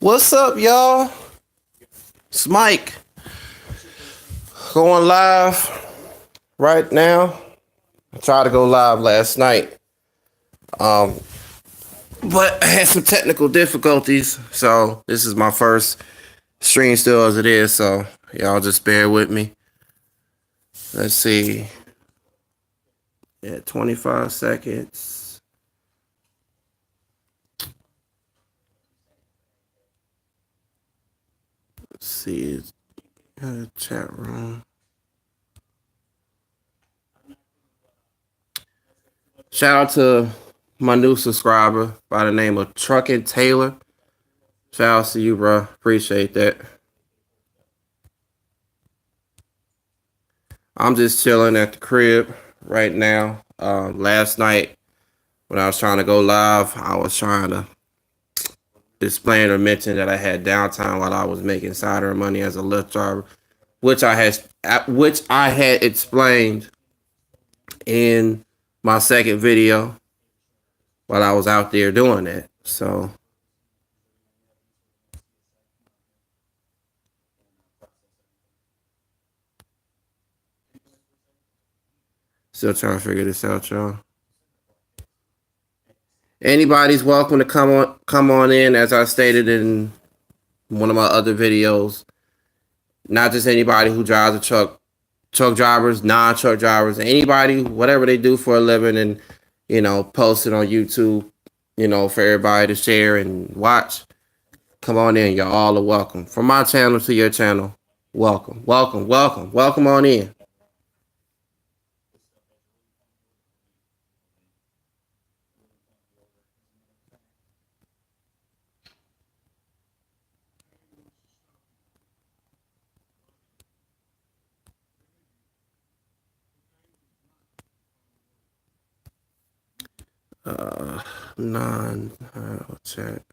What's up, y'all? It's Mike going live right now. I tried to go live last night, but I had some technical difficulties, so this is my first stream still as it is, so y'all just bear with me. Let's see. Yeah, 25 seconds. Let's see. Chat room. Shout out to my new subscriber by the name of Truckin' Taylor. Shout out to you, bro. Appreciate that. I'm just chilling at the crib right now. Last night, when I was trying to go live, I was trying to explain or mention that I had downtime while I was making side money as a Lyft driver, which I had explained in my second video while I was out there doing that. So still trying to figure this out, y'all. Anybody's welcome to come on in, as I stated in one of my other videos. Not just anybody who drives a truck drivers, non-truck drivers, anybody, whatever they do for a living, and post it on YouTube, for everybody to share and watch. Come on in, y'all all are welcome. From my channel to your channel, welcome, welcome, welcome, welcome on in. Chat.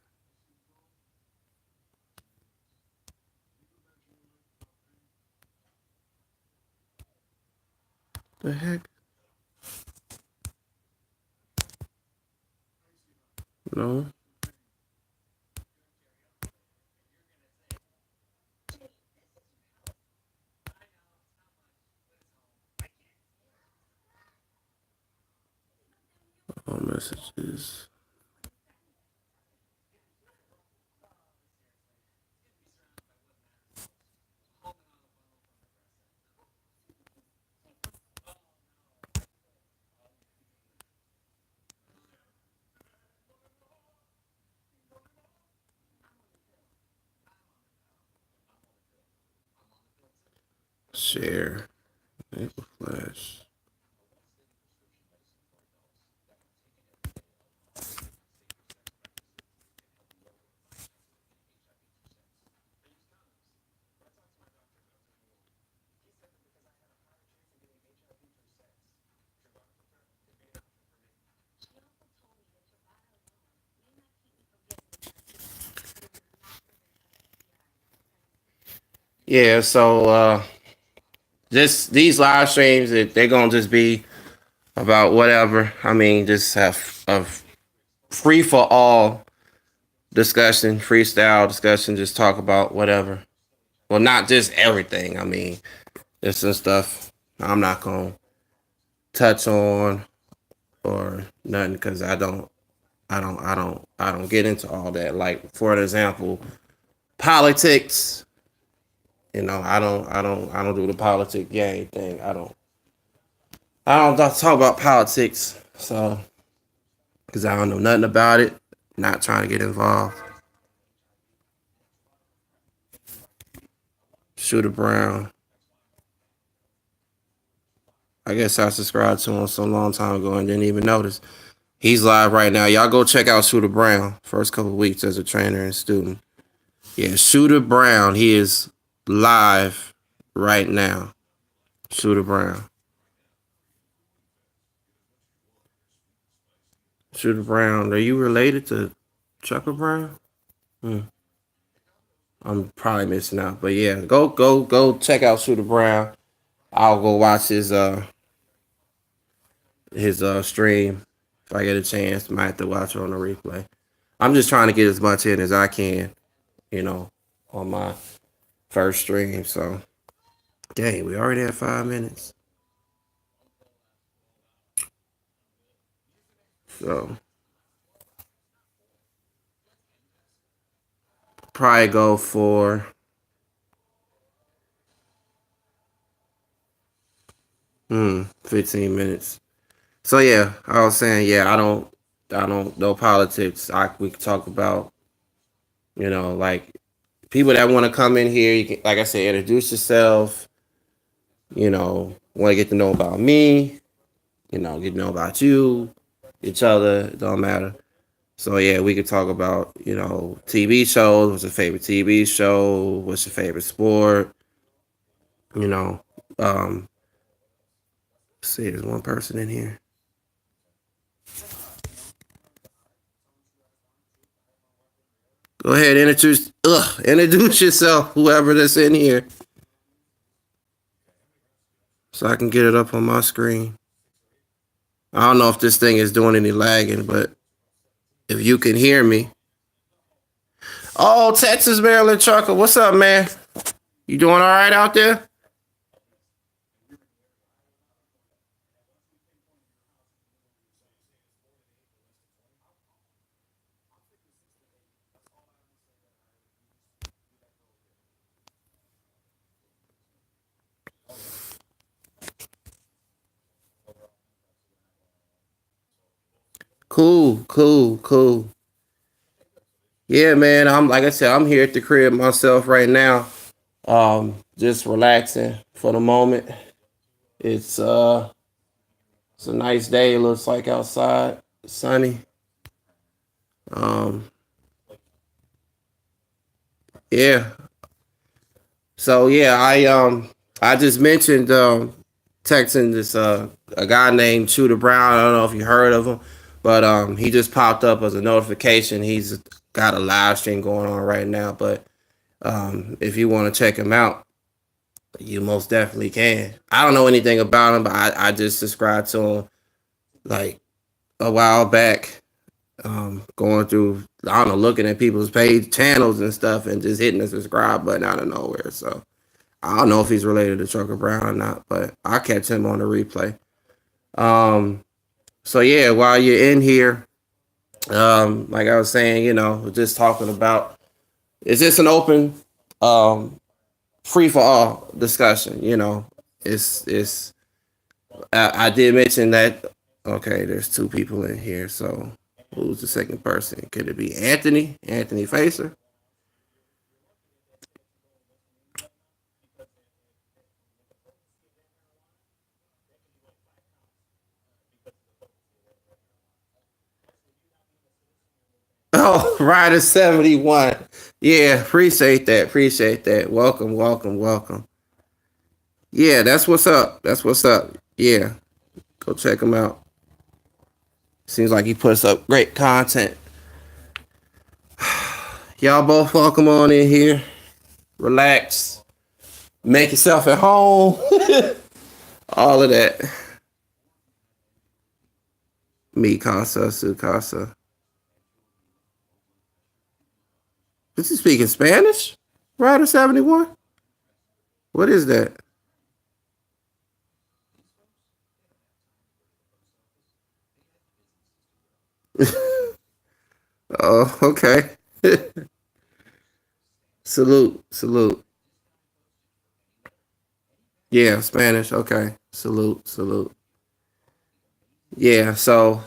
The heck? No. All messages. Share. Enable flash. Yeah, so just these live streams, they're gonna just be about whatever. I mean, just have a free for all discussion, freestyle discussion, just talk about whatever. Well, not just everything. I mean, there's some stuff I'm not gonna touch on or nothing because I don't get into all that. Like, for an example, politics. I don't do the politic game thing. I don't talk about politics. So, because I don't know nothing about it, not trying to get involved. Shooter Brown. I guess I subscribed to him so long time ago and didn't even notice. He's live right now. Y'all go check out Shooter Brown. First couple weeks as a trainer and student. Yeah, Shooter Brown. He is live right now. Shooter Brown. Shooter Brown. Are you related to Chucker Brown? I'm probably missing out, but yeah, go check out Shooter Brown. I'll go watch his stream if I get a chance. Might have to watch it on the replay. I'm just trying to get as much in as I can you know, on my first stream. So, dang, we already have 5 minutes. So, probably go for 15 minutes. So yeah, I was saying, yeah, I don't know politics. We could talk about, like people that want to come in here. You can, like I said, introduce yourself. Want to get to know about me. Get to know about you, each other. It don't matter. So yeah, we could talk about TV shows. What's your favorite TV show? What's your favorite sport? You know, um, let's see, there's one person in here. Go ahead, introduce yourself, whoever that's in here, so I can get it up on my screen. I don't know if this thing is doing any lagging, but if you can hear me. Oh, Texas, Maryland Trucker, what's up, man? You doing all right out there? Cool, cool, cool. Yeah, man. I'm like I said, I'm here at the crib myself right now. Just relaxing for the moment. It's uh it's a nice day, it looks like outside. Sunny. Um yeah. So yeah, I just mentioned texting this a guy named Shooter Brown. I don't know if you heard of him, but he just popped up as a notification. He's got a live stream going on right now, but if you want to check him out, you most definitely can. I don't know anything about him, but I just subscribed to him like a while back. Going through, I don't know, looking at people's page channels and stuff, and just hitting the subscribe button out of nowhere. So I don't know if he's related to Trucker Brown or not, but I'll catch him on the replay. Um, so yeah, while you're in here, like I was saying, just talking about, is this an open, free for all discussion? It's I did mention that. Okay, there's two people in here. So who's the second person? Could it be Anthony? Anthony Facer? Oh, Rider 71. Yeah, appreciate that. Appreciate that. Welcome, welcome, welcome. Yeah, that's what's up. That's what's up. Yeah, go check him out. Seems like he puts up great content. Y'all both welcome on in here. Relax. Make yourself at home. All of that. Mi casa, su casa. Is he speaking Spanish? Rider 71? What is that? Oh, okay. Salute, salute. Yeah, Spanish. Okay. Salute, salute. Yeah, so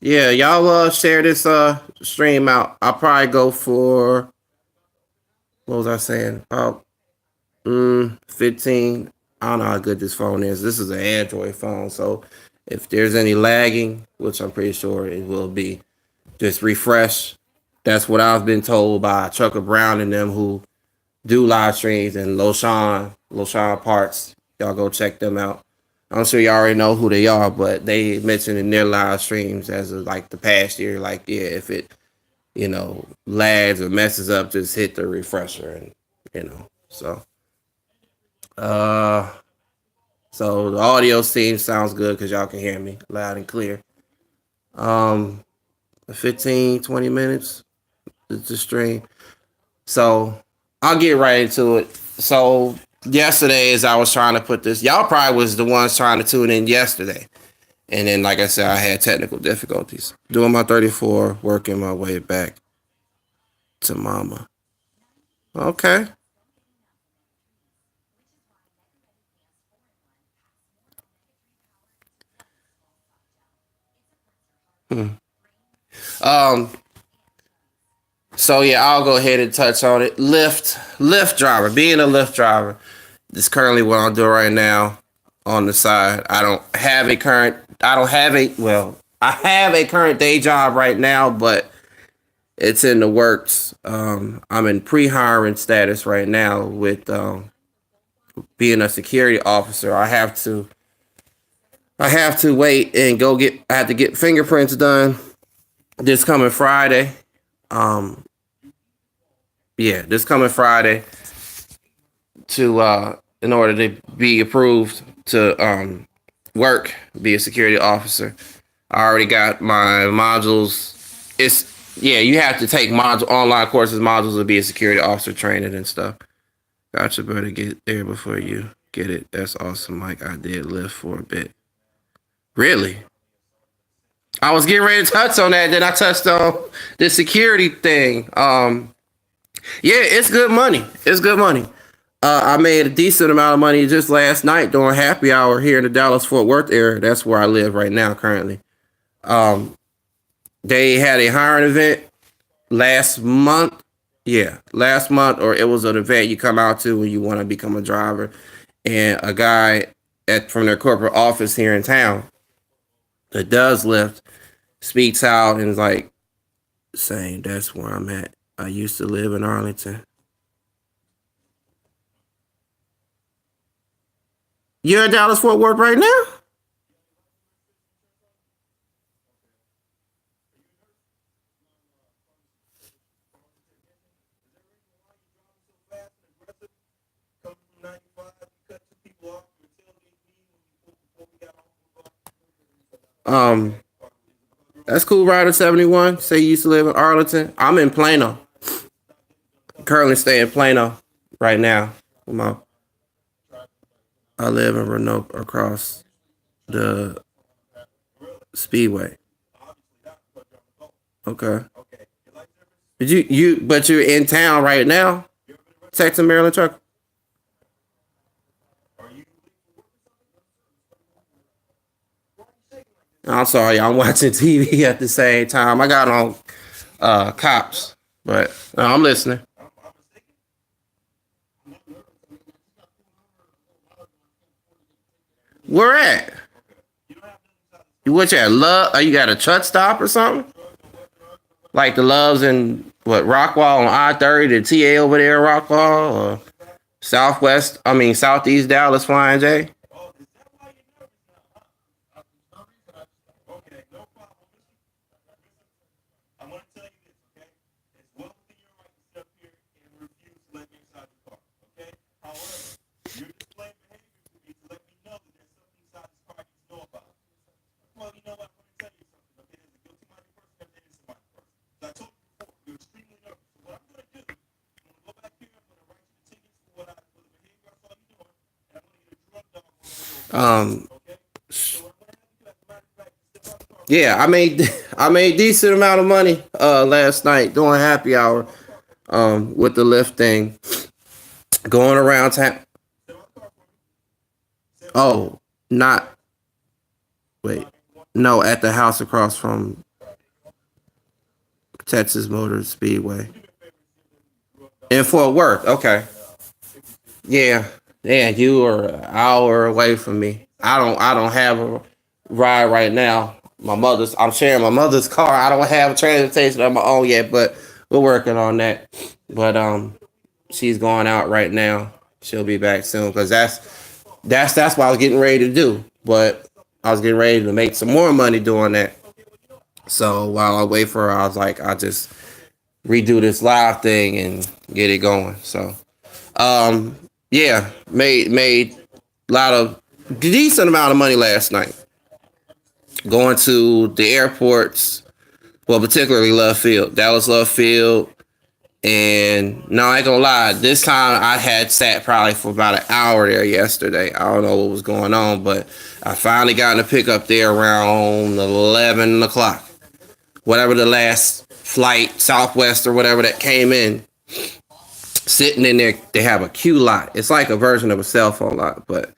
yeah, y'all share this stream out. I'll probably go for, what was I saying? About 15. I don't know how good this phone is. This is an Android phone, so if there's any lagging, which I'm pretty sure it will be, just refresh. That's what I've been told by Trucker Brown and them who do live streams, and Loshawn Parts. Y'all go check them out. I'm sure you already know who they are, but they mentioned in their live streams as of like the past year, like, yeah, if it, lags or messes up, just hit the refresher, and so uh So the audio sounds good because y'all can hear me loud and clear. 15, 20 minutes to stream. So I'll get right into it. So yesterday, as I was trying to put this, y'all probably was the ones trying to tune in yesterday. And then, like I said, I had technical difficulties. Doing my 34, working my way back to mama. Okay. Hmm. Um, so yeah, I'll go ahead and touch on it. Lyft driver. Being a Lyft driver is currently what I'm doing right now on the side. I don't have a well, I have a current day job right now, but it's in the works. I'm in pre-hiring status right now with being a security officer. I have to wait and I have to get fingerprints done this coming Friday. Um, yeah, this coming Friday to in order to be approved to be a security officer. I already got my modules. It's yeah, you have to take online courses, modules to be a security officer training and stuff. Gotcha, better get there before you get it. That's awesome, Mike. I did live for a bit. Really? I was getting ready to touch on that, then I touched on the security thing. Yeah, it's good money. It's good money. I made a decent amount of money just last night during happy hour here in the Dallas Fort Worth area. That's where I live right now currently. Um, they had a hiring event last month. Yeah, last month, or it was an event you come out to when you want to become a driver. And a guy from their corporate office here in town that does Lyft speaks out and is like saying, "That's where I'm at. I used to live in Arlington." You're in Dallas Fort Worth right now? Um, that's cool. Rider 71. Say you used to live in Arlington. I'm in Plano. Currently stay in Plano right now. I live in Roanoke across the Speedway. Okay. But you're in town right now? Texas, Maryland truck. I'm sorry, I'm watching TV at the same time. I got on cops, but I'm listening. Where at? You what you at Love? You got a truck stop or something? Like the Loves in what Rockwall on I-30, the TA over there, Rockwall, or Southwest? I mean Southeast Dallas, Flying J. Um, yeah, I made decent amount of money last night doing happy hour with the Lyft thing going around town. Oh, not wait. No, at the house across from Texas Motor Speedway in Fort Worth. Okay. Yeah. Yeah, you are an hour away from me. I don't have a ride right now. I'm sharing my mother's car. I don't have transportation of my own yet, but we're working on that. But she's going out right now. She'll be back soon because that's what I was getting ready to do. But I was getting ready to make some more money doing that. So while I wait for her, I was like, I'll just redo this live thing and get it going. So yeah, made a lot of decent amount of money last night going to the airports. Well, particularly Love Field, Dallas Love Field. And no, I ain't gonna lie. This time I had sat probably for about an hour there yesterday. I don't know what was going on, but I finally got in a pickup there around 11 o'clock. Whatever the last flight, Southwest or whatever that came in, sitting in there, they have a queue lot. It's like a version of a cell phone lot, but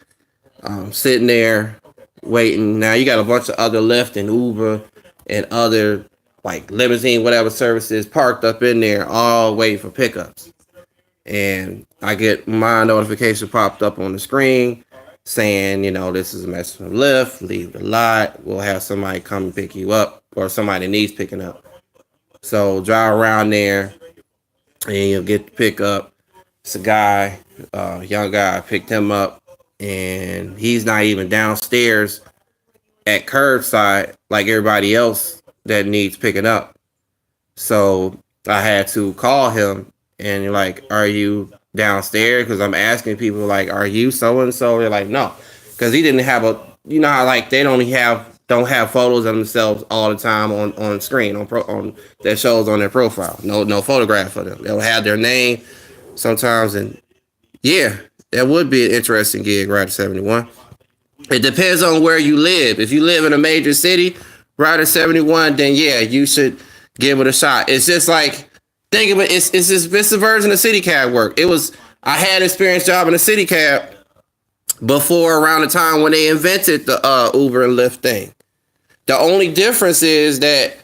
sitting there waiting. Now you got a bunch of other Lyft and Uber and other like limousine, whatever services parked up in there, all waiting for pickups. And I get my notification popped up on the screen saying, this is a message from Lyft, leave the lot. We'll have somebody come and pick you up, or somebody needs picking up. So drive around there and you'll get the pickup. It's a guy, young guy, picked him up, and he's not even downstairs at curbside like everybody else that needs picking up. So I had to call him and like, are you downstairs? Because I'm asking people like, are you so and so? They're like, no, because he didn't have how like they don't have photos of themselves all the time on screen on that shows on their profile. No photograph of them. They'll have their name sometimes, and yeah, that would be an interesting gig, Rider 71. It depends on where you live. If you live in a major city, Rider 71, then yeah, you should give it a shot. It's just like, think of it, it's a version of city cab work. I had an experienced job in a city cab before around the time when they invented the Uber and Lyft thing. The only difference is that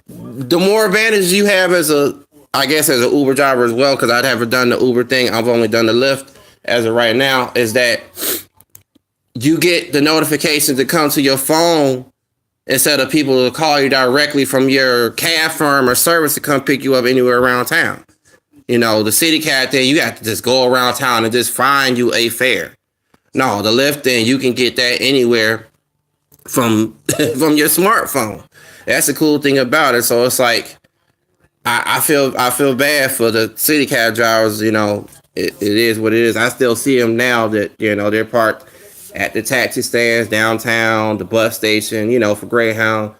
the more advantage you have as an Uber driver as well, because I've never done the Uber thing. I've only done the Lyft as of right now, is that you get the notification to come to your phone instead of people to call you directly from your cab firm or service to come pick you up anywhere around town. The city cab thing, you have to just go around town and just find you a fare. No, the Lyft thing, you can get that anywhere from your smartphone. That's the cool thing about it. So it's like, I feel bad for the city cab drivers. It is what it is. I still see them now that they're parked at the taxi stands downtown, the bus station, for Greyhound.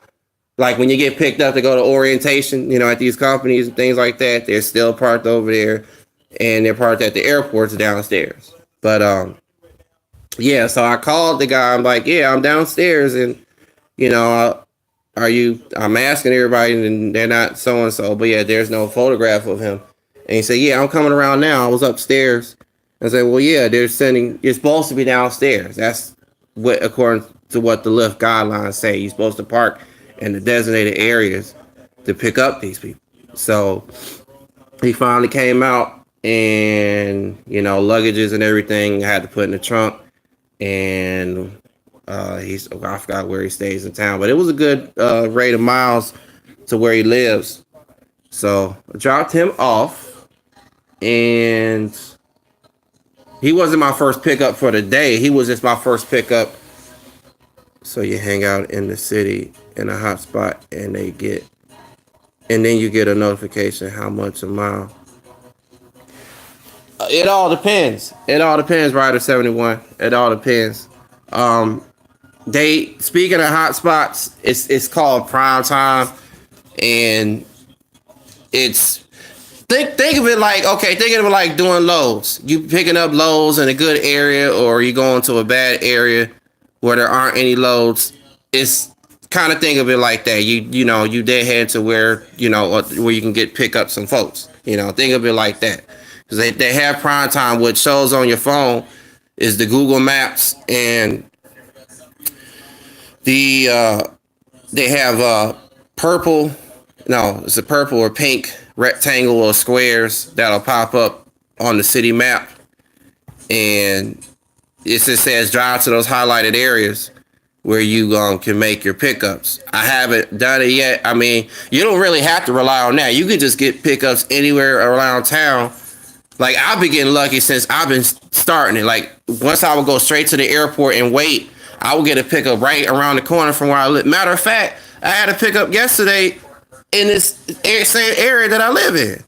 Like when you get picked up to go to orientation, at these companies and things like that, they're still parked over there, and they're parked at the airports downstairs. But yeah, so I called the guy. I'm like, yeah, I'm downstairs, and are you? I'm asking everybody, and they're not so and so. But yeah, there's no photograph of him. And he said, yeah, I'm coming around now. I was upstairs. I said, well, yeah, you're supposed to be downstairs. That's what, according to what the Lyft guidelines say, you're supposed to park in the designated areas to pick up these people. So he finally came out, and, luggages and everything I had to put in the trunk. And I forgot where he stays in town, but it was a good rate of miles to where he lives. So I dropped him off, and he wasn't my first pickup for the day. He was just my first pickup. So you hang out in the city in a hot spot, and then you get a notification how much a mile. It all depends. Rider 71. It all depends. Speaking of hot spots, it's called prime time, and it's think of it like doing loads. You picking up loads in a good area, or you going to a bad area where there aren't any loads. It's kind of think of it like that. You deadhead to where you can pick up some folks. Think of it like that, because they have prime time. What shows on your phone is the Google Maps, and they have purple. No, it's a purple or pink rectangle or squares that'll pop up on the city map, and it just says drive to those highlighted areas where you can make your pickups. I haven't done it yet. I mean, you don't really have to rely on that. You can just get pickups anywhere around town. Like, I've been getting lucky since I've been starting it. Like, once I would go straight to the airport and wait, I would get a pickup right around the corner from where I live. Matter of fact, I had a pickup yesterday in this same area that I live in.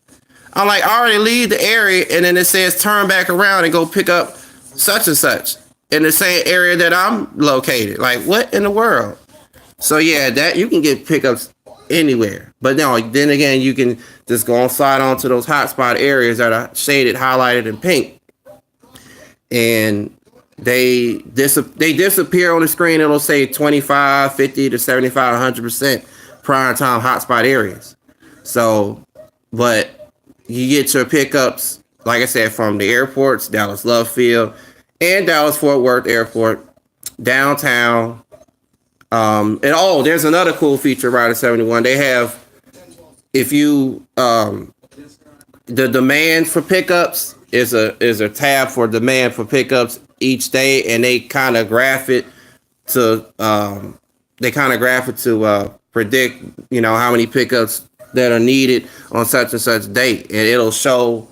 I'm like, I already leave the area, and then it says turn back around and go pick up such and such. in the same area that I'm located. Like, what in the world? So yeah, that you can get pickups anywhere. But no, then again, you can just go on slide onto those hotspot areas that are shaded, highlighted in pink, and they disappear on the screen. It'll say 25, 50 to 75, 100% prime time hotspot areas. So, but you get your pickups, like I said, from the airports, Dallas Love Field and Dallas Fort Worth Airport, downtown. And oh, there's another cool feature, Rider 71. They have, if you the demand for pickups is a tab for demand for pickups each day, and they kind of graph it to predict, you know, how many pickups that are needed on such and such date, and it'll show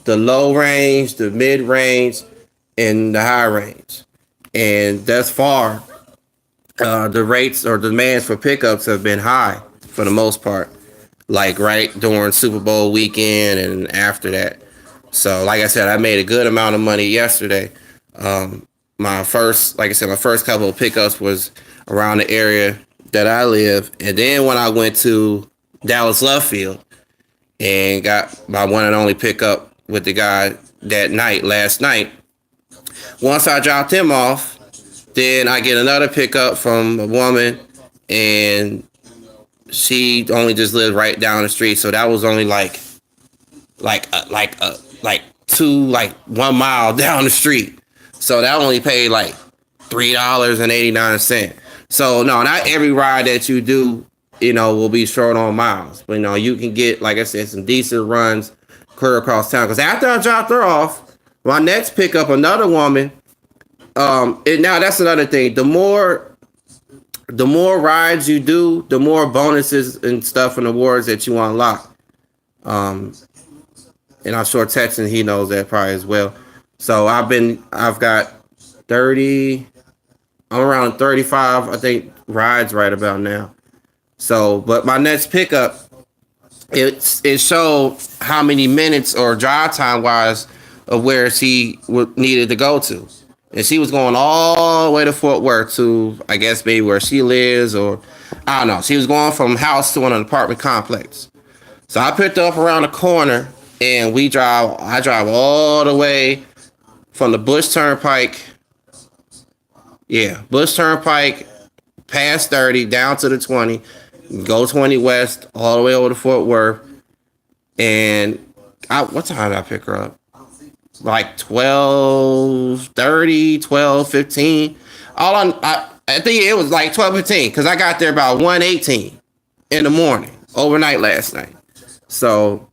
the low range, the mid range, and the high range. And thus far, the rates or demands for pickups have been high for the most part, like right during Super Bowl weekend and after that. So, like I said, I made a good amount of money yesterday. My first couple of pickups was around the area that I live, and then when I went to Dallas Love Field and got my one and only pickup with the guy last night. Once I dropped him off, then I get another pickup from a woman, and she only just lived right down the street, so that was only like 1 mile down the street. So that only paid like $3.89. So no, not every ride that you do, you know, will be short on miles. But you know, you can get, like I said, some decent runs clear across town. Because after I dropped her off, my next pickup, another woman. Now that's another thing. The more rides you do, the more bonuses and stuff and awards that you unlock. And I'm sure Texan, he knows that probably as well. So I've got 30. I'm around 35, I think, rides right about now. So, but my next pickup, it showed how many minutes or drive time wise of where she needed to go to. And she was going all the way to Fort Worth to, I guess, maybe where she lives, or I don't know. She was going from house to an apartment complex. So I picked her up around the corner, and I drive all the way from the Bush Turnpike. Yeah, Bush Turnpike, past 30, down to the 20, go 20 west, all the way over to Fort Worth. And what time did I pick her up? Like 12:30, 12:15. I think it was like 12:15, because I got there about 1:18 in the morning, overnight last night. So,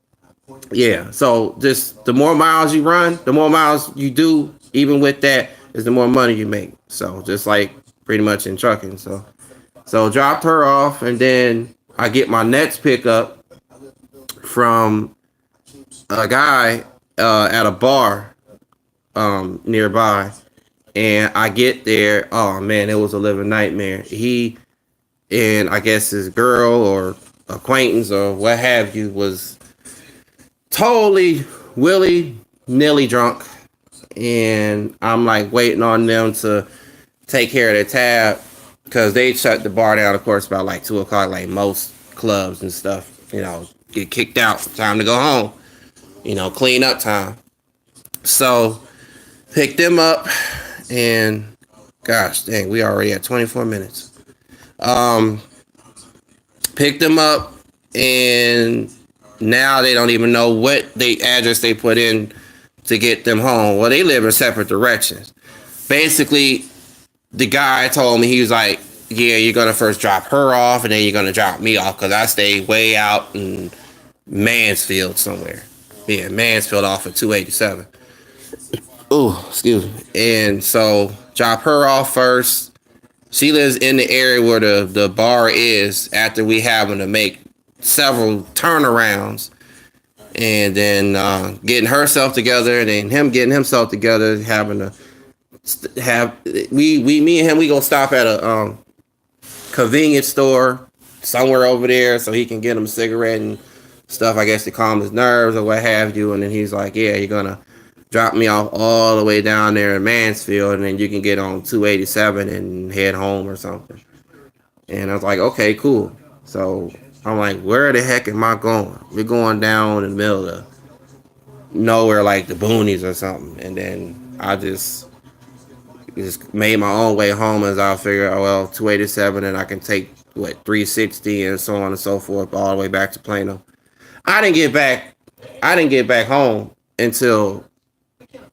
yeah. So just the more miles you run, the more miles you do, even with that, is the more money you make. So just like pretty much in trucking. So dropped her off, and then I get my next pickup from a guy at a bar nearby, and I get there. Oh man, it was a living nightmare. He and I guess his girl or acquaintance or what have you was totally willy-nilly drunk, and I'm like waiting on them to take care of their tab, because they shut the bar down, of course, about like 2:00, like most clubs and stuff. You know, get kicked out, time to go home. You know, clean up time. So picked them up, and gosh dang, we already at 24 minutes. Picked them up, and now they don't even know what address they put in to get them home. Well, they live in separate directions. Basically, the guy told me, he was like, yeah, you're going to first drop her off, and then you're going to drop me off, because I stay way out in Mansfield somewhere. Yeah, Mansfield off of 287. Oh, excuse me. And so drop her off first. She lives in the area where the bar is, after we having to make several turnarounds, and then getting herself together, and then him getting himself together, having to me and him, we gonna stop at a convenience store somewhere over there so he can get him a cigarette and stuff, I guess, to calm his nerves or what have you. And then he's like, yeah, you're gonna drop me off all the way down there in Mansfield, and then you can get on 287 and head home or something. And I was like, okay, cool. So I'm like, where the heck am I going? We're going down in the middle of nowhere, like the boonies or something. And then I just made my own way home as I figured, oh, well, 287, and I can take, 360 and so on and so forth all the way back to Plano. I didn't get back home until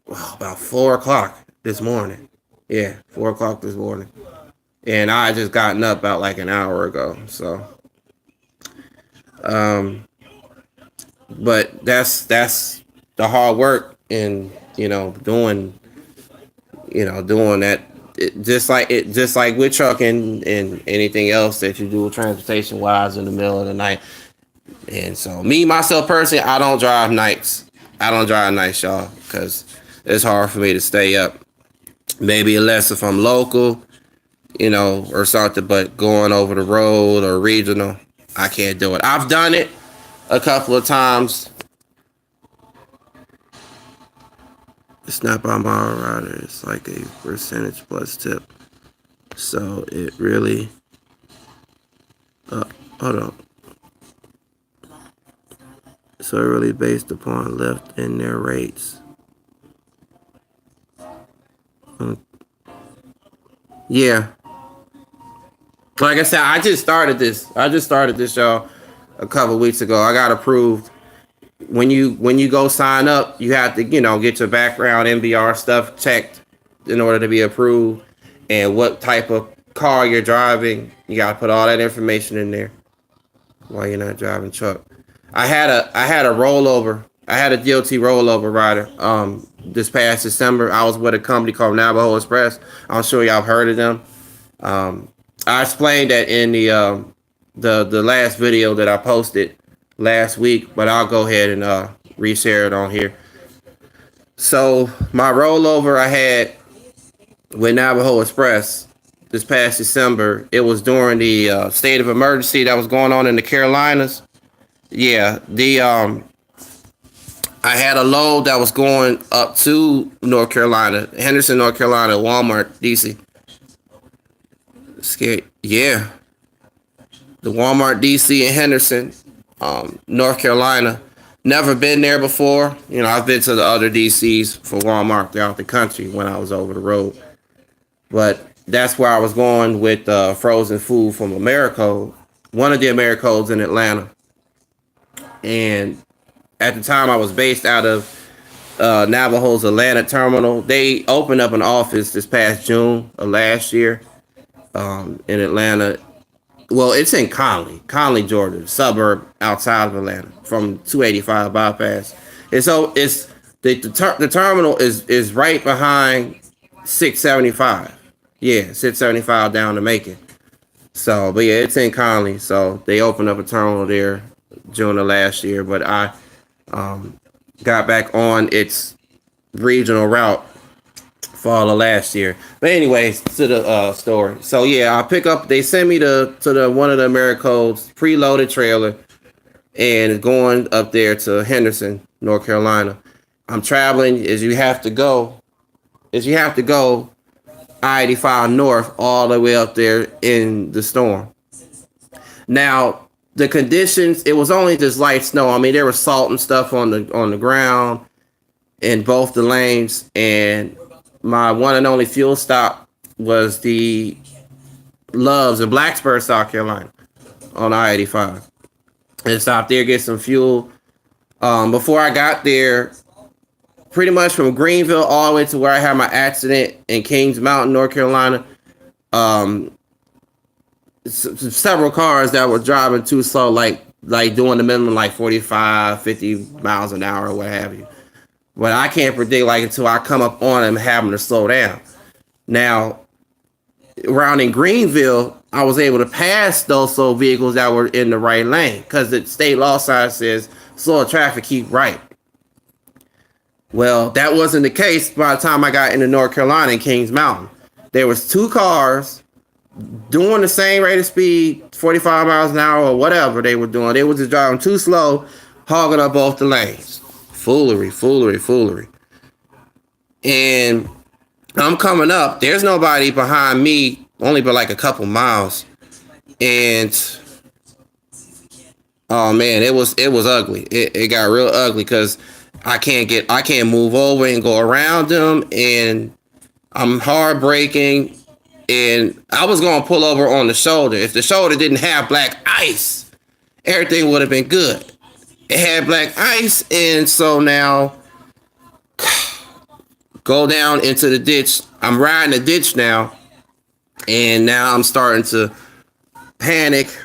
about 4 o'clock this morning. Yeah, 4 o'clock this morning. And I just gotten up about like an hour ago. So, but that's the hard work and, doing that. Just like with trucking and anything else that you do transportation wise in the middle of the night. And so myself personally, I don't drive nights. Y'all, because it's hard for me to stay up. Maybe unless if I'm local, or something, but going over the road or regional, I can't do it. I've done it a couple of times. It's not by mile rider. It's like a percentage plus tip. So it really, hold on. So it really based upon Lyft and their rates. Yeah. Like I said, I just started this, y'all, a couple weeks ago. I got approved. When you go sign up, you have to, get your background MBR stuff checked in order to be approved, and what type of car you're driving. You got to put all that information in there while you're not driving truck. I had a rollover. I had a DOT rollover rider. This past December, I was with a company called Navajo Express. I'm sure y'all have heard of them. I explained that in the last video that I posted last week, but I'll go ahead and reshare it on here. So my rollover I had with Navajo Express this past December, it was during the state of emergency that was going on in the Carolinas. Yeah, I had a load that was going up to North Carolina, Henderson, North Carolina, Walmart, DC. Scared, yeah. The Walmart, DC, and Henderson, North Carolina. Never been there before. I've been to the other DCs for Walmart throughout the country when I was over the road. But that's where I was going with frozen food from Americold, one of the Americolds in Atlanta. And at the time I was based out of Navajo's Atlanta terminal. They opened up an office this past June of last year in Atlanta. Well, it's in Conley, Georgia, suburb outside of Atlanta from 285 bypass. And so it's the terminal is right behind 675. Yeah, 675 down to Macon. So, but yeah, it's in Conley. So they opened up a terminal there June of last year. But I got back on its regional route fall of last year. But anyways, to the story. So yeah, I pick up. They send me to the one of the Americolds preloaded trailer, and going up there to Henderson, North Carolina. I'm traveling as you have to go I-85 north all the way up there in the storm. Now the conditions, it was only just light snow. I mean, there was salt and stuff on the ground in both the lanes, and my one and only fuel stop was the Loves in Blacksburg, South Carolina, on I-85. And stopped there, get some fuel. Before I got there, pretty much from Greenville all the way to where I had my accident in Kings Mountain, North Carolina, several cars that were driving too slow, like doing the minimum like 45, 50 miles an hour or what have you. But I can't predict until I come up on them having to slow down. Now, around in Greenville, I was able to pass those slow vehicles that were in the right lane because the state law sign says slow traffic, keep right. Well, that wasn't the case by the time I got into North Carolina in Kings Mountain. There was two cars doing the same rate of speed, 45 miles an hour or whatever they were doing. They were just driving too slow, hogging up both the lanes. Foolery. And I'm coming up. There's nobody behind me, only but like a couple miles. And oh man, it was ugly. It got real ugly because I can't move over and go around them, and I'm hard braking, and I was gonna pull over on the shoulder. If the shoulder didn't have black ice, everything would have been good. It had black ice, and so now go down into the ditch. I'm riding the ditch now, and now I'm starting to panic,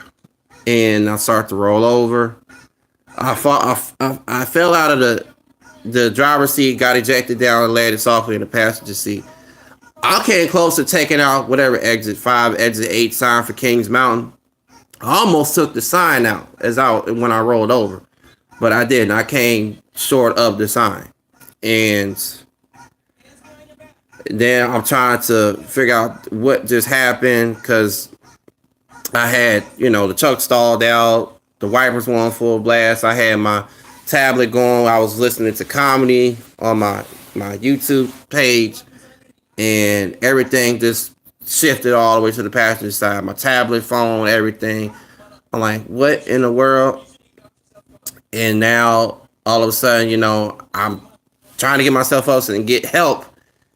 and I start to roll over. I fell out of the driver's seat, got ejected down, and landed softly in the passenger seat. I came close to taking out whatever exit 5, exit 8 sign for Kings Mountain. I almost took the sign out when I rolled over, but I didn't. I came short of the sign, and then I'm trying to figure out what just happened because I had, the truck stalled out, the wipers were on full blast. I had my tablet going. I was listening to comedy on my YouTube page, and everything just shifted all the way to the passenger side. My tablet, phone, everything. I'm like, what in the world? And now all of a sudden, I'm trying to get myself up and get help,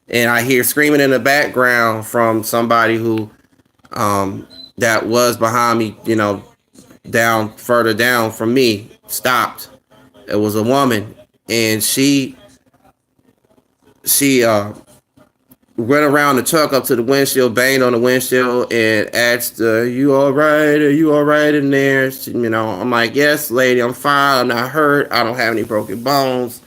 and I hear screaming in the background from somebody who that was behind me, further down from me, stopped. It was a woman, and she went around the truck up to the windshield, banged on the windshield, and asked, "You all right? Are you all right in there?" I'm like, "Yes, lady, I'm fine. I'm not hurt. I don't have any broken bones.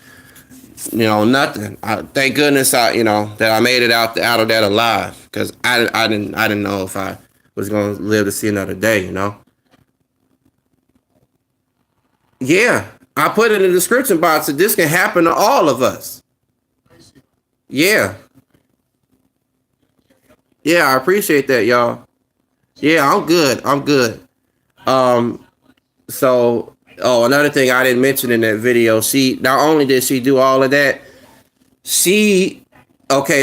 Nothing. Thank goodness that I made it out of that alive, because I didn't know if I was gonna live to see another day. Yeah, I put it in the description box that this can happen to all of us. Yeah, yeah, I appreciate that, y'all. Yeah, I'm good. I'm good. Um, so, another thing I didn't mention in that video, she not only did she do all of that, she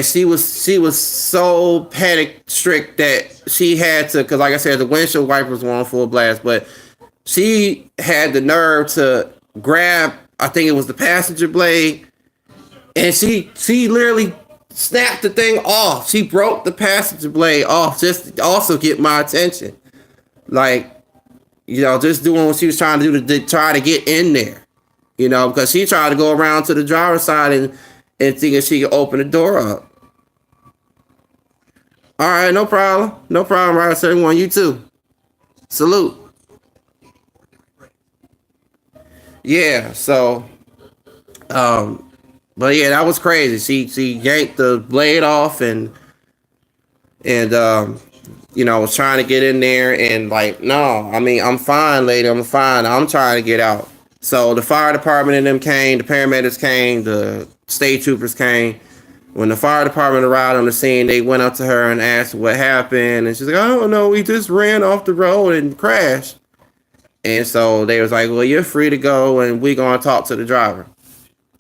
she was so panic strict that she had to, because like I said, the windshield wipers were on full blast, but she had the nerve to grab, I think it was the passenger blade, and she literally snapped the thing off. She broke the passenger blade off just to also get my attention. Like, just doing what she was trying to do to try to get in there. Because she tried to go around to the driver's side and thinking she could open the door up. All right, no problem. No problem, right? Everyone, you too. Salute. Yeah, so but yeah, that was crazy. She yanked the blade off, and was trying to get in there, and like, no, I mean, I'm fine, lady, I'm fine. I'm trying to get out. So the fire department and them came, the paramedics came, the state troopers came. When the fire department arrived on the scene, they went up to her and asked what happened, and she's like, I don't know, we just ran off the road and crashed. And so they was like, well, you're free to go, and we gonna talk to the driver.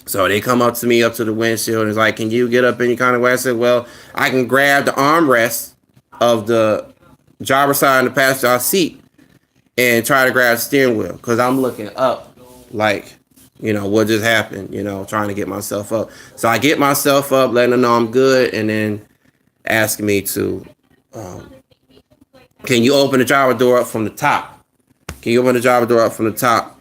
So they come up to me, up to the windshield, and is like, can you get up any kind of way? I said, well, I can grab the armrest of the driver's side and the passenger seat and try to grab the steering wheel, because I'm looking up like, what just happened, trying to get myself up. So I get myself up, letting them know I'm good, and then asking me to, can you open the driver door up from the top? Can you open the driver door up from the top?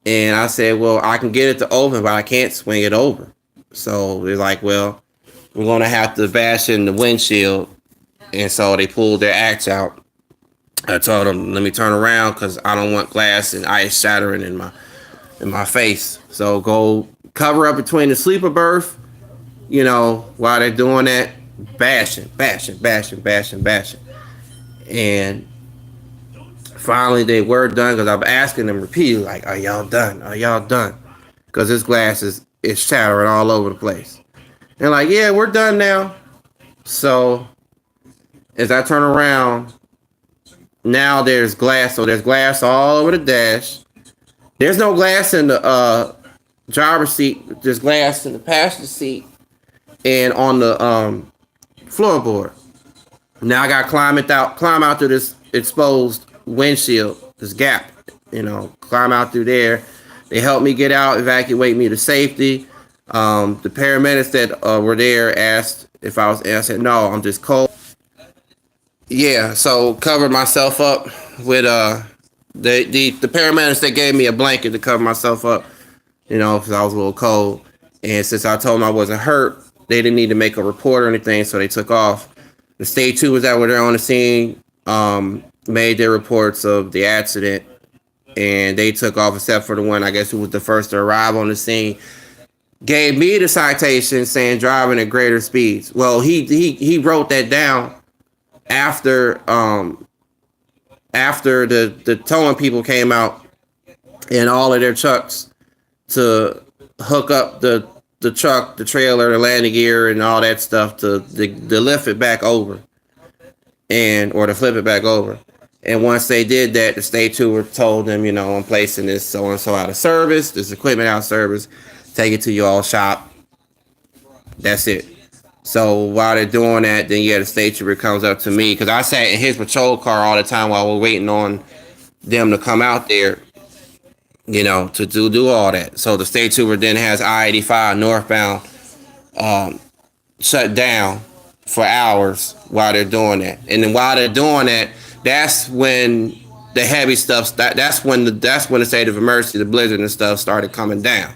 And I said, well, I can get it to open, but I can't swing it over. So they're like, well, we're going to have to bash in the windshield. And so they pulled their axe out. I told them, let me turn around, because I don't want glass and ice shattering in my face. So go cover up between the sleeper berth, while they're doing that, bashing. And finally, they were done, because I'm asking them repeatedly, like, are y'all done? Are y'all done? Because this glass is shattering all over the place. They're like, yeah, we're done now. So as I turn around, now there's glass. So there's glass all over the dash. There's no glass in the driver's seat. There's glass in the passenger seat. and on the floorboard. Now I got to climb out through this exposed windshield, this gap, climb out through there. They helped me get out, evacuate me to safety. The paramedics that were there asked if I was, and I said, no, I'm just cold. Yeah, so covered myself up with the paramedics that gave me a blanket to cover myself up, because I was a little cold. And since I told them I wasn't hurt, they didn't need to make a report or anything, so they took off. The state troopers that were there on the scene made their reports of the accident, and they took off except for the one, I guess, who was the first to arrive on the scene. Gave me the citation saying driving at greater speeds. Well, he wrote that down after the towing people came out in all of their trucks to hook up the truck, the trailer, the landing gear, and all that stuff to lift it back over, or to flip it back over. And once they did that, the state trooper told them, I'm placing this so and so out of service, this equipment out of service, take it to your all shop. That's it. So while they're doing that, then the state trooper comes up to me, because I sat in his patrol car all the time while we're waiting on them to come out there, to do all that. So the state trooper then has I-85 northbound shut down for hours while they're doing that. And then while they're doing that, that's when the heavy stuff, that's when the state of emergency, the blizzard and stuff started coming down.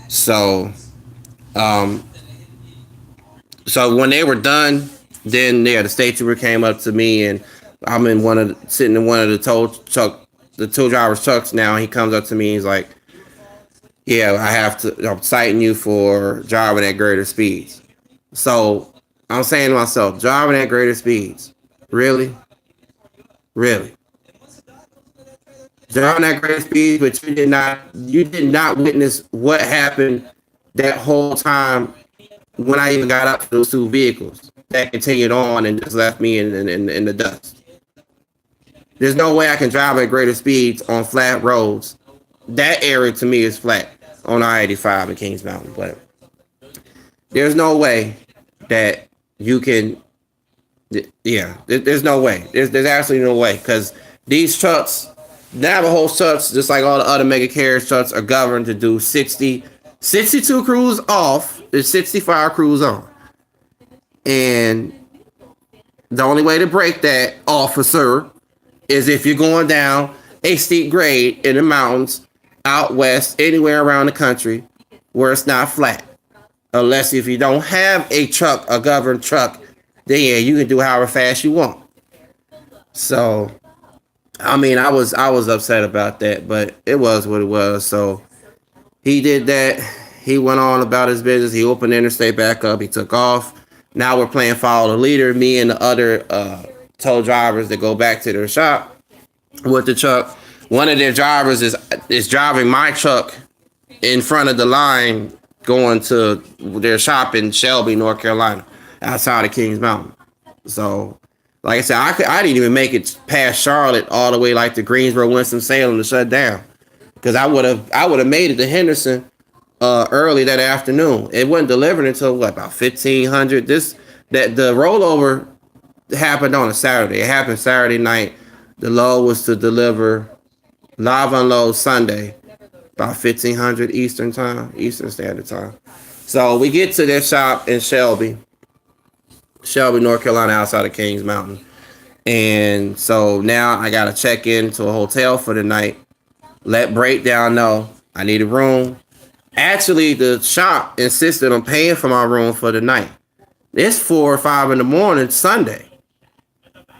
So when they were done, then the state trooper came up to me, and I'm sitting in one of the tow driver's trucks now. And he comes up to me, and he's like, "Yeah, I'm citing you for driving at greater speeds." So I'm saying to myself, driving at greater speeds, really, driving at greater speeds, but you did not witness what happened that whole time. When I even got up to those two vehicles that continued on and just left me in the dust. There's no way I can drive at greater speeds on flat roads. That area to me is flat on I-85 in Kings Mountain, but there's no way that you can. There's no way. There's absolutely no way, because these trucks, Navajo trucks, just like all the other mega carrier trucks, are governed to do 62 crews off. There's 65 crews on. And the only way to break that, officer, is if you're going down a steep grade in the mountains, out west, anywhere around the country where it's not flat. Unless if you don't have a governed truck, then you can do however fast you want. So, I was upset about that, but it was what it was. So he did that. He went on about his business. He opened the interstate back up. He took off. Now we're playing follow the leader. Me and the other tow drivers that go back to their shop with the truck. One of their drivers is driving my truck in front of the line going to their shop in Shelby, North Carolina, outside of Kings Mountain. So, like I said, I didn't even make it past Charlotte all the way like to Greensboro, Winston-Salem to shut down, because I would have made it to Henderson early that afternoon. It wasn't delivered until about 1500. The rollover happened on a Saturday. It happened Saturday night. The load was to deliver live unload Sunday about 1500 Eastern Standard Time. So we get to their shop in Shelby, North Carolina, outside of Kings Mountain. And so now I got to check into a hotel for the night. Let Breakdown know I need a room. Actually, the shop insisted on paying for my room for the night. It's 4 or 5 in the morning Sunday.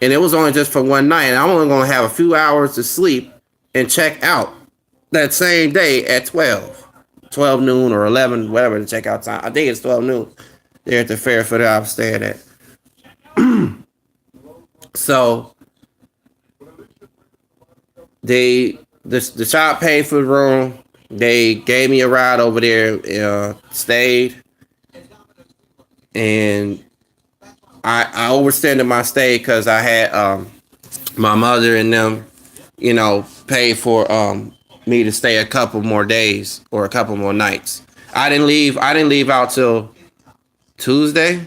And it was only just for one night. And I'm only going to have a few hours to sleep and check out that same day at 12 noon or 11, whatever the checkout time. I think it's 12 noon there at the Fairfield I was staying at. So the shop paid for the room. They gave me a ride over there, stayed, and I overstayed my stay because I had my mother and them, paid for me to stay a couple more days or a couple more nights. I didn't leave out till Tuesday,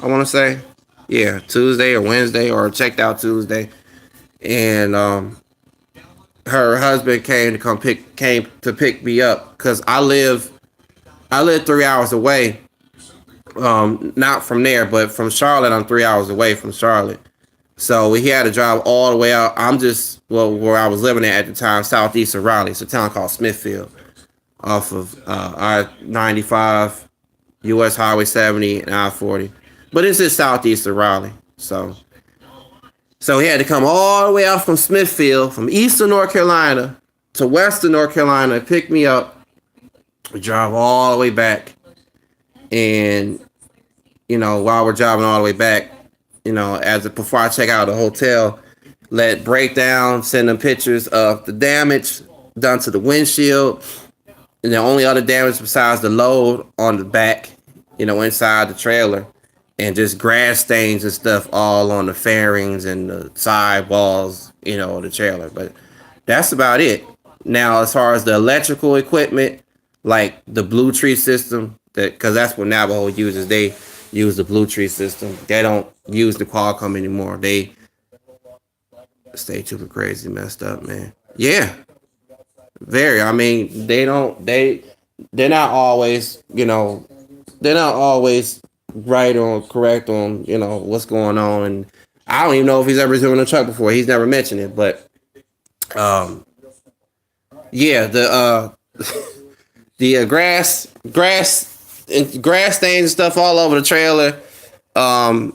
I want to say. Yeah, Tuesday or Wednesday, or checked out Tuesday. And her husband came to pick me up because I live 3 hours away. Not from there, but from Charlotte. I'm 3 hours away from Charlotte. So he had to drive all the way out. I'm just, well, where I was living at the time, southeast of Raleigh. It's a town called Smithfield, off of I-95, US Highway 70, and I-40. But it's just southeast of Raleigh. So he had to come all the way out from Smithfield, from eastern North Carolina to western North Carolina, pick me up, drive all the way back. And, while we're driving all the way back, before I check out the hotel, let breakdown, send them pictures of the damage done to the windshield. And the only other damage besides the load on the back, inside the trailer. And just grass stains and stuff all on the fairings and the side walls, of the trailer. But that's about it. Now, as far as the electrical equipment, like the Blue Tree system, because that's what Navajo uses. They use the Blue Tree system. They don't use the Qualcomm anymore. They stay super crazy, messed up, man. Yeah, very. I mean, they're not always, they're not always right or correct on, what's going on. And I don't even know if he's ever driven a truck before. He's never mentioned it, but yeah, the grass stains and stuff all over the trailer, and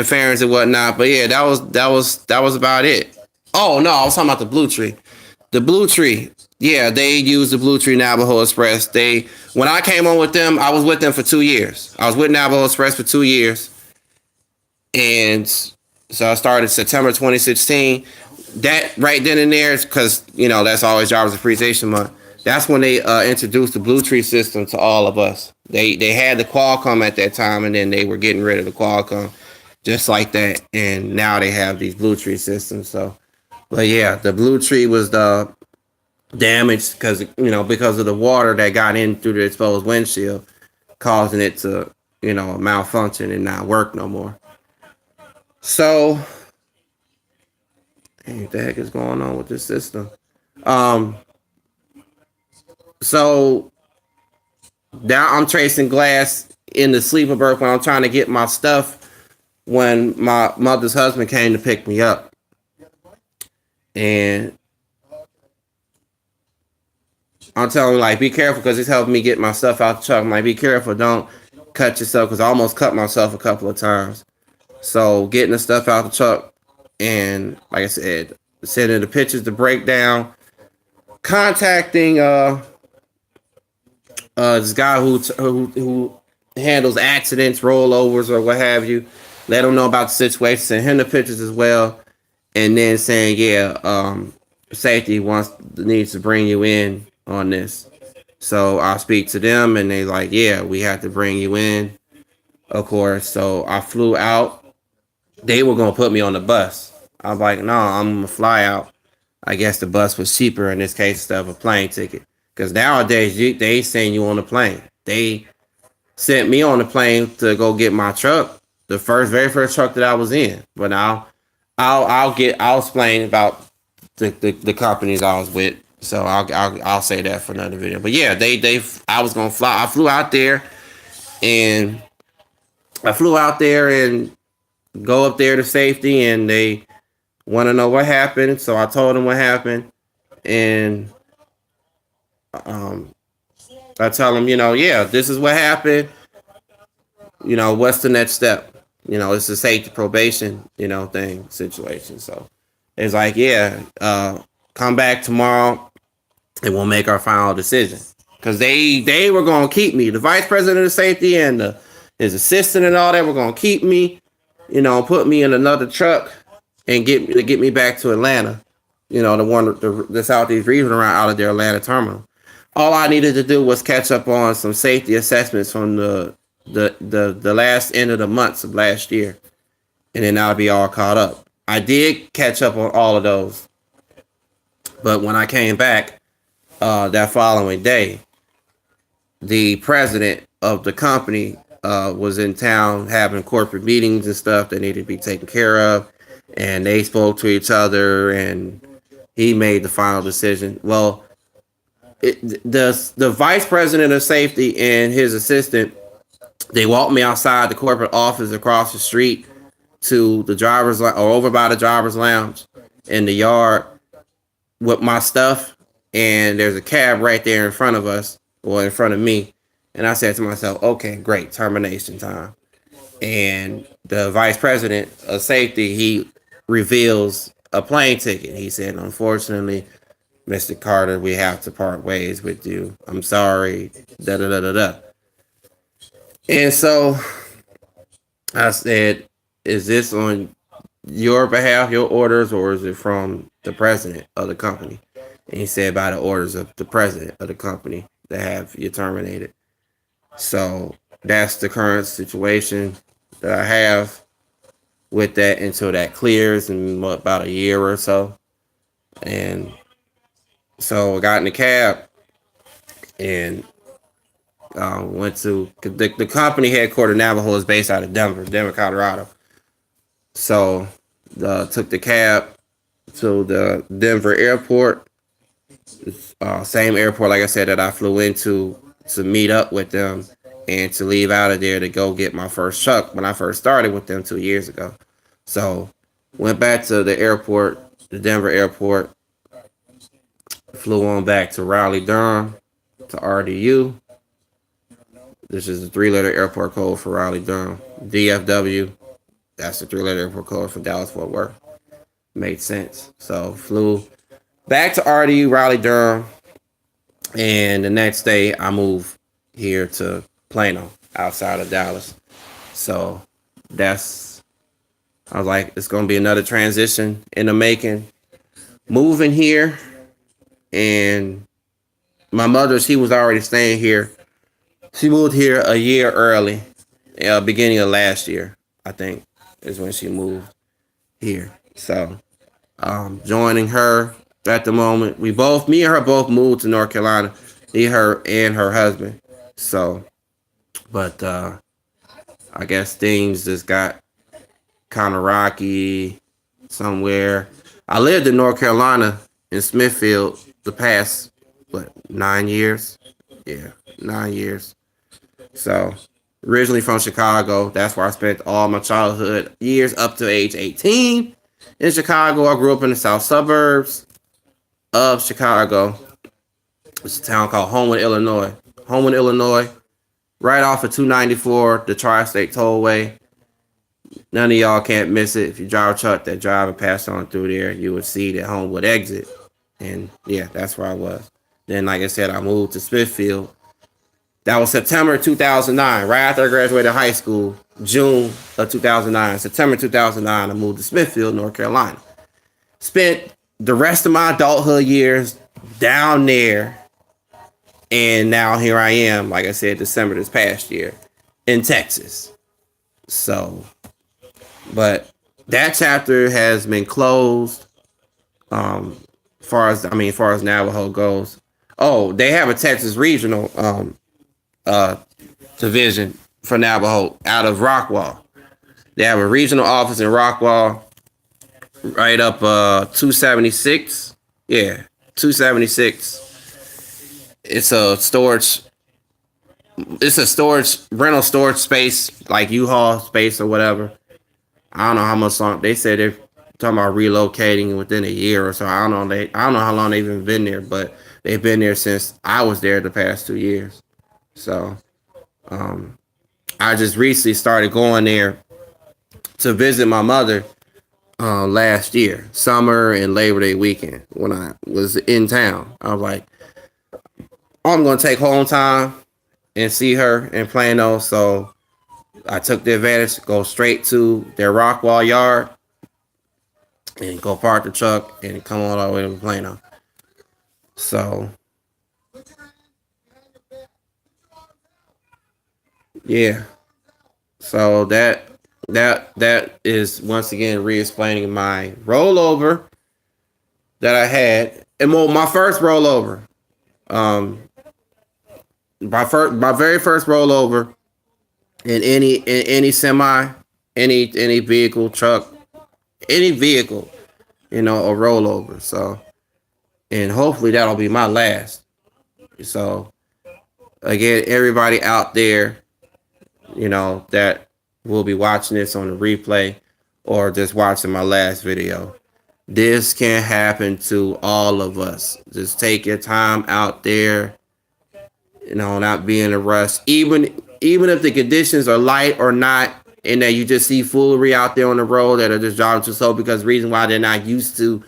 fairings and whatnot. But yeah, that was about it. Oh no, I was talking about the Blue Tree. The Blue Tree. Yeah, they use the Blue Tree Navajo Express. When I came on with them, I was with them for 2 years. I was with Navajo Express for 2 years. And so I started September 2016. That right then and there is because, that's always Drivers Appreciation Month. That's when they introduced the Blue Tree system to all of us. They had the Qualcomm at that time, and then they were getting rid of the Qualcomm just like that. And now they have these Blue Tree systems. So, but yeah, the Blue Tree was the damaged because of the water that got in through the exposed windshield, causing it to malfunction and not work no more. So, hey, what the heck is going on with this system? So now I'm tracing glass in the sleeper berth when I'm trying to get my stuff when my mother's husband came to pick me up. And I'm telling him, like, be careful because he's helping me get my stuff out the truck. I'm like, be careful, don't cut yourself because I almost cut myself a couple of times. So getting the stuff out the truck and, like I said, sending the pictures to breakdown, contacting this guy who handles accidents, rollovers, or what have you. Let him know about the situation. Send him the pictures as well, and then saying, safety needs to bring you in on this. So I speak to them, and they like, yeah, we have to bring you in, of course. So I flew out. They were gonna put me on the bus. I was like, no, I'm gonna fly out. I guess the bus was cheaper in this case instead of a plane ticket. Because nowadays they send you on the plane. They sent me on the plane to go get my truck, the very first truck that I was in. But I'll explain about the companies I was with. So I'll say that for another video. But yeah, I was gonna fly. I flew out there and go up there to safety, and they want to know what happened. So I told them what happened, and I tell them, this is what happened. What's the next step? It's a safety probation, situation. So it's like, come back tomorrow and we'll make our final decision. Because they were going to keep me. The vice president of safety and his assistant and all that were going to keep me, put me in another truck and get me back to Atlanta. The Southeast region around out of their Atlanta terminal. All I needed to do was catch up on some safety assessments from the last end of the months of last year, and then I'll be all caught up. I did catch up on all of those, but when I came back that following day, the president of the company was in town having corporate meetings and stuff that needed to be taken care of, and they spoke to each other, and he made the final decision. Well, the vice president of safety and his assistant, they walked me outside the corporate office across the street to the driver's or over by the driver's lounge in the yard with my stuff, and there's a cab right there in front of us, or in front of me. And I said to myself, okay, great, termination time. And the vice president of safety, he reveals a plane ticket. He said, unfortunately, Mr. Carter, we have to part ways with you. I'm sorry. Da da da da da. And so I said, is this on your behalf, your orders, or is it from the president of the company? And he said, by the orders of the president of the company that have you terminated. So that's the current situation that I have with that until that clears in about a year or so. And so I got in the cab and went to the company headquarters. Navajo is based out of Denver, Colorado. So took the cab to the Denver airport, same airport, like I said, that I flew into to meet up with them and to leave out of there to go get my first truck when I first started with them 2 years ago. So went back to the airport, the Denver airport, flew on back to Raleigh, Durham, to RDU. This is the 3-letter airport code for Raleigh, Durham. DFW, that's the 3-letter airport code for Dallas, Fort Worth. Made sense. So flew back to RDU, Raleigh, Durham. And the next day I moved here to Plano, outside of Dallas. So I was like, it's going to be another transition in the making. Moving here, and my mother, she was already staying here. She moved here a year early, beginning of last year, I think, is when she moved here. So joining her at the moment. Me and her both moved to North Carolina. Her and her husband. So, but I guess things just got kind of rocky somewhere. I lived in North Carolina in Smithfield the past 9 years. Yeah, 9 years. So originally from Chicago. That's where I spent all my childhood years up to age 18. In Chicago, I grew up in the south suburbs of Chicago. It's a town called Homewood, Illinois. Homewood, Illinois, right off of 294, the Tri-State Tollway. None of y'all can't miss it. If you drive a truck that drive and pass on through there, you would see the Homewood exit. And yeah, that's where I was. Then, like I said, I moved to Smithfield. That was September 2009, right after I graduated high school, June of 2009. September 2009, I moved to Smithfield, North Carolina. Spent the rest of my adulthood years down there. And now here I am, like I said, December this past year in Texas. So, but that chapter has been closed. Far as Navajo goes. Oh, they have a Texas regional division for Navajo out of Rockwall. They have a regional office in Rockwall, right up 276. Yeah, 276. It's a rental storage space, like U-Haul space or whatever. I don't know how much long they said they're talking about relocating within a year or so. I don't know how long they've even been there, but they've been there since I was there the past 2 years. So I just recently started going there to visit my mother last year, summer and Labor Day weekend when I was in town. I was like, I'm going to take home time and see her in Plano. So I took the advantage to go straight to their Rockwall yard and go park the truck and come all the way to Plano. So, yeah. So that is once again re-explaining my rollover that I had. And my first rollover. My very first rollover in any semi, any vehicle, truck, any vehicle, a rollover. So, and hopefully that'll be my last. So again, everybody out there, that will be watching this on the replay or just watching my last video. This can happen to all of us. Just take your time out there, not be in a rush. Even if the conditions are light or not, and that you just see foolery out there on the road that are just driving too slow because the reason why they're not used to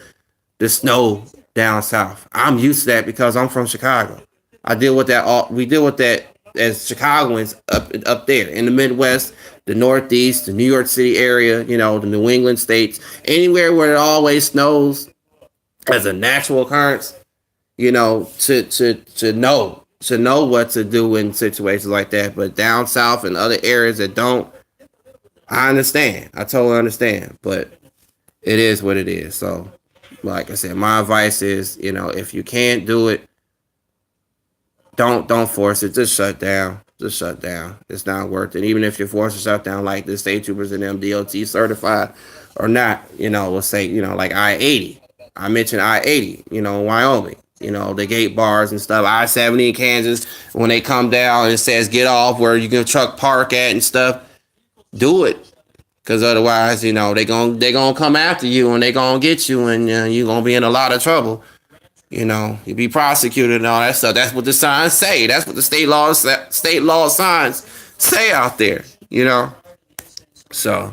the snow down south. I'm used to that because I'm from Chicago. I deal with that all we deal with that as Chicagoans up there in the Midwest, the Northeast, the New York City area, the New England states, anywhere where it always snows as a natural occurrence, to know what to do in situations like that. But down south and other areas that don't, I understand. I totally understand. But it is what it is. So, like I said, my advice is, if you can't do it, don't force it. Just shut down. Just shut down. It's not worth it. Even if you're forced to shut down, like the state troopers and them DOT certified or not, let's say, like I-80. I mentioned I-80, Wyoming. The gate bars and stuff. I-70 in Kansas, when they come down and it says get off where you can truck park at and stuff, do it. Because otherwise, they gonna come after you and they gonna get you and you're gonna be in a lot of trouble. You'll be prosecuted and all that stuff. That's what the signs say. That's what the state law signs say out there. So,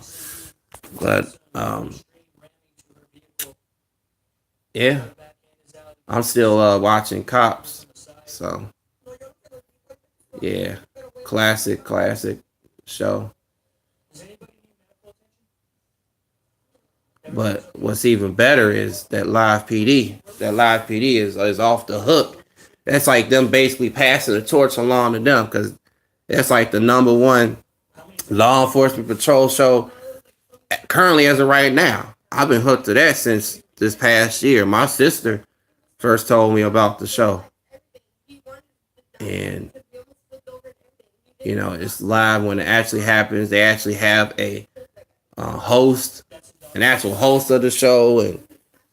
but yeah, I'm still watching Cops. So yeah, classic show. But what's even better is that Live PD. That Live PD is off the hook. That's like them basically passing the torch along to them because that's like the number one law enforcement patrol show currently as of right now. I've been hooked to that since this past year. My sister first told me about the show. And, it's live when it actually happens. They actually have a host, an actual host of the show, and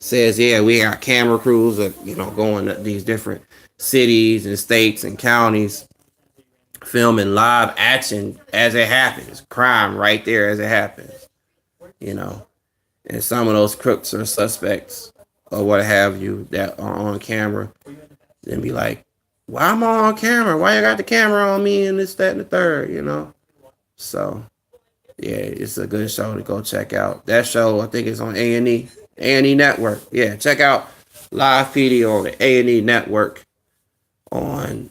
says, yeah, we got camera crews that, going to these different cities and states and counties filming live action as it happens, crime right there as it happens, and some of those crooks or suspects or what have you that are on camera, then be like, why am I on camera? Why you got the camera on me and this, that, and the third, So yeah, it's a good show to go check out. That show, I think, is on A&E Network. Yeah, check out Live PD on the A&E Network on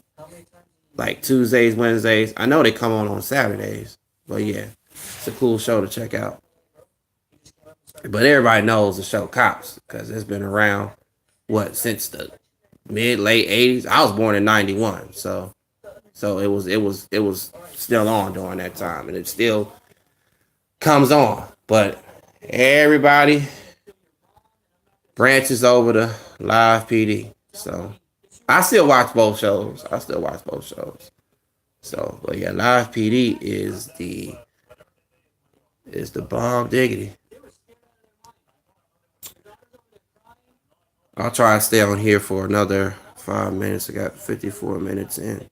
like Tuesdays, Wednesdays. I know they come on Saturdays, but yeah, it's a cool show to check out. But everybody knows the show Cops because it's been around since the late 80s. I was born in 91, so it was still on during that time, and it still comes on. But everybody branches over to Live PD. So I still watch both shows. So, but yeah, Live PD is the bomb diggity. I'll try to stay on here for another 5 minutes. I got 54 minutes in.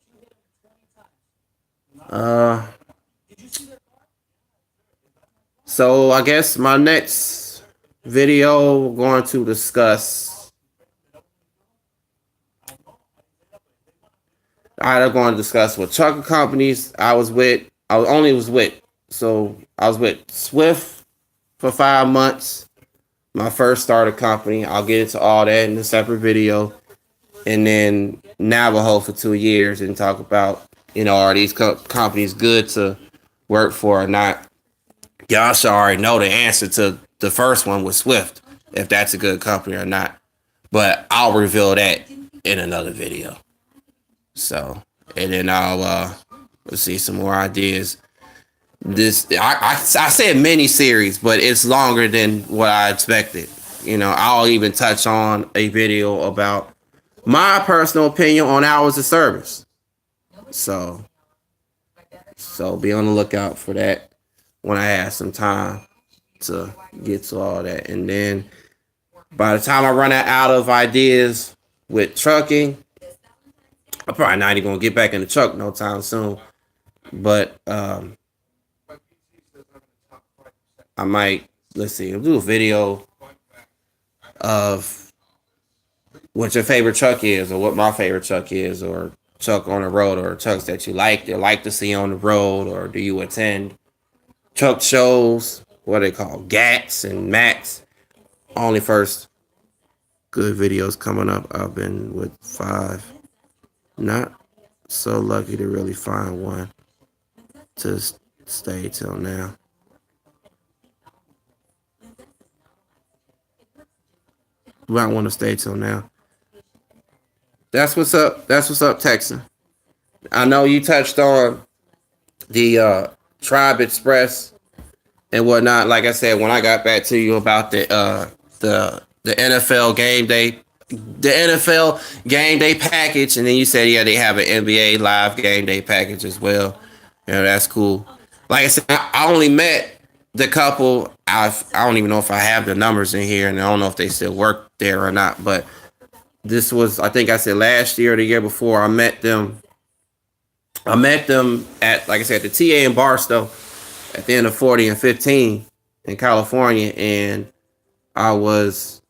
So I guess my next video, we're going to discuss. I'm going to discuss what trucking companies I was with. I was with Swift for 5 months. My first started company. I'll get into all that in a separate video. And then Navajo for 2 years and talk about, are these companies good to work for or not? Y'all should already know the answer to the first one with Swift, if that's a good company or not. But I'll reveal that in another video. So, and then I'll see some more ideas. I said mini series, but it's longer than what I expected. I'll even touch on a video about my personal opinion on hours of service. So, So be on the lookout for that when I have some time to get to all that. And then by the time I run out of ideas with trucking, I'm probably not even gonna get back in the truck no time soon. But I might, let's see, I'll do a video of what your favorite truck is, or what my favorite truck is, or truck on the road, or trucks that you like to see on the road, or do you attend truck shows? What they call GATs and MATs. Only first good videos coming up. I've been with 5. Not so lucky to really find one to stay till now. Might want to stay till now. That's what's up. That's what's up, Texan. I know you touched on the Tribe Express and whatnot. Like I said, when I got back to you about the NFL game day, the NFL game day package, and then you said yeah they have an NBA live game day package as well. You know that's cool. Like I said, I only met the couple. I don't even know if I have the numbers in here, and I don't know if they still work there or not. But this was, I think I said last year or the year before. I met them at, like I said, the TA in Barstow at the end of 40 and 15 in California, and I was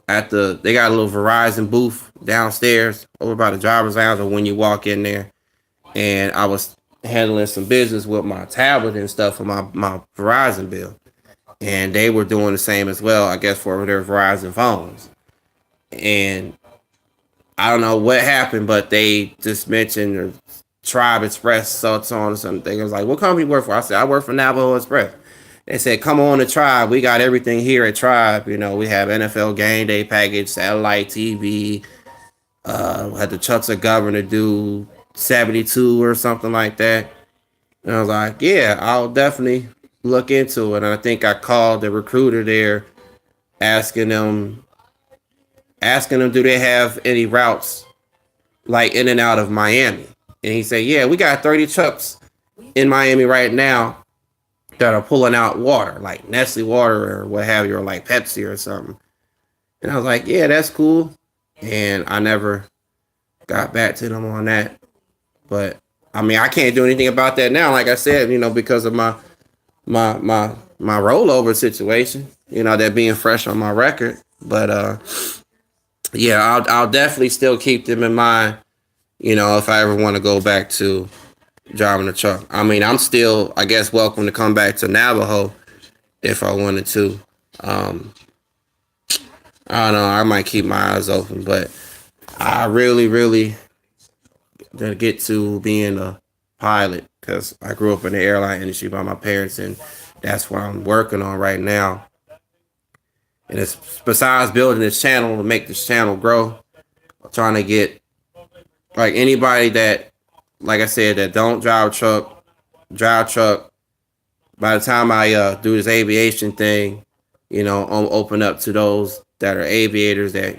they got a little Verizon booth downstairs over by the driver's lounge, or when you walk in there, and I was handling some business with my tablet and stuff for my Verizon bill, and they were doing the same as well, I guess, for their Verizon phones. And I don't know what happened, but they just mentioned Tribe Express, so on or something. It was like, what company you work for? I said, I work for Navajo Express. They said, come on to Tribe. We got everything here at Tribe. You know, we have NFL game day package, satellite TV. Had the Chucks of Governor do 72 or something like that. And I was like, yeah, I'll definitely look into it. And I think I called the recruiter there, asking them, do they have any routes like in and out of Miami? And he said, yeah, we got 30 trucks in Miami right now that are pulling out water, like Nestle water or what have you, or like Pepsi or something. And I was like, yeah, that's cool. And I never got back to them on that. But I mean, I can't do anything about that now. Like I said, you know, because of my rollover situation, you know, that being fresh on my record. But yeah, I'll definitely still keep them in mind, you know, if I ever want to go back to driving a truck. I mean, I'm still, I guess, welcome to come back to Navajo if I wanted to. I don't know. I might keep my eyes open, but I really, really to get to being a pilot because I grew up in the airline industry by my parents, and that's what I'm working on right now. And it's besides building this channel to make this channel grow, I'm trying to get like anybody that, like I said, that don't drive a truck. By the time I do this aviation thing, you know, I'm open up to those that are aviators that,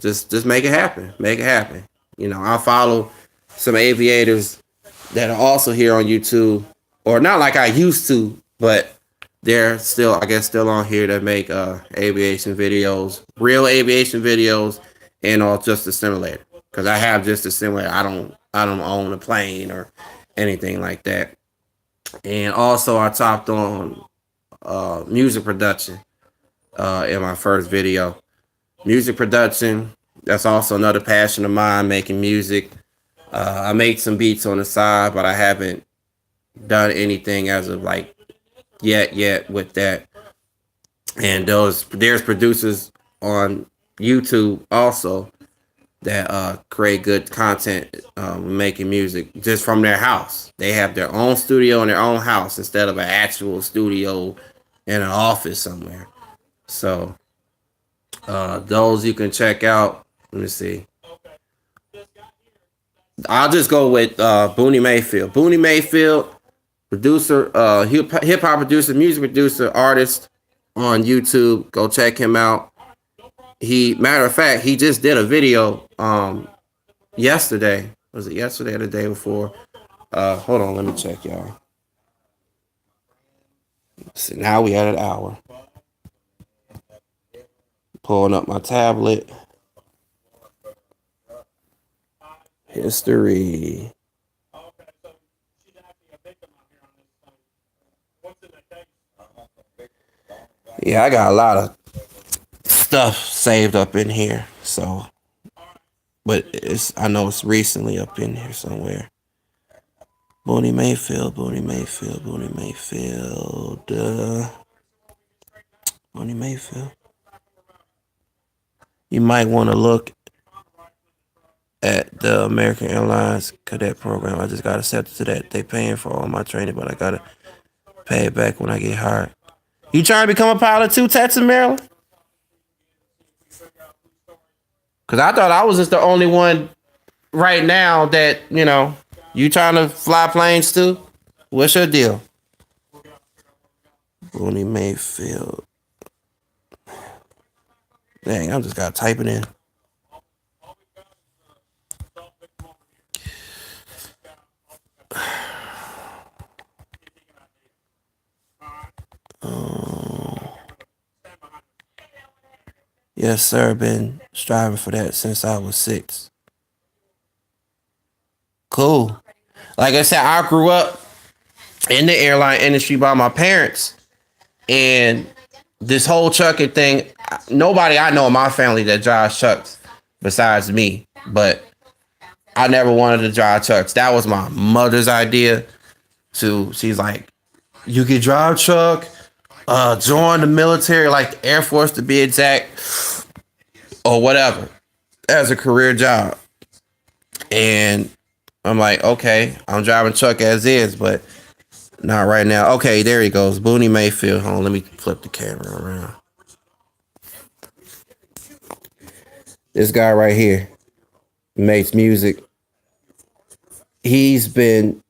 just make it happen. Make it happen. You know, I'll follow some aviators that are also here on YouTube, or not like I used to, but they're still, I guess, still on here to make aviation videos, real aviation videos, and all just a simulator. Because I have just a simulator. I don't own a plane or anything like that. And also, I topped on music production in my first video. Music production, that's also another passion of mine, making music. I make some beats on the side, but I haven't done anything as of like yet with that. And there's producers on YouTube also that create good content making music just from their house. They have their own studio in their own house instead of an actual studio in an office somewhere. So those you can check out. Let me see. I'll just go with Booney Mayfield. Booney Mayfield, producer, hip hop producer, music producer, artist on YouTube. Go check him out. Matter of fact, he just did a video yesterday. Was it yesterday or the day before? Hold on, let me check, y'all. See, now we at an hour. Pulling up my tablet. History. Yeah, I got a lot of stuff saved up in here, so but I know it's recently up in here somewhere. Booney Mayfield. Booney Mayfield. You might want to look at the American Airlines cadet program. I just got accepted to that. They paying for all my training, but I gotta pay it back when I get hired. You trying to become a pilot too, Texas, Maryland? Because I thought I was just the only one right now that, you trying to fly planes too? What's your deal? Booney Mayfield. Dang, I just got to type it in. Yes, sir. Been striving for that since I was 6. Cool. Like I said, I grew up in the airline industry by my parents. And this whole trucking thing, nobody I know in my family that drives trucks besides me. But I never wanted to drive trucks. That was my mother's idea. She's like, you could drive truck, join the military, like the Air Force to be exact, or whatever, as a career job. And I'm like, okay, I'm driving truck as is, but not right now. Okay, there he goes. Booney Mayfield. Hold on, let me flip the camera around. This guy right here makes music. He's been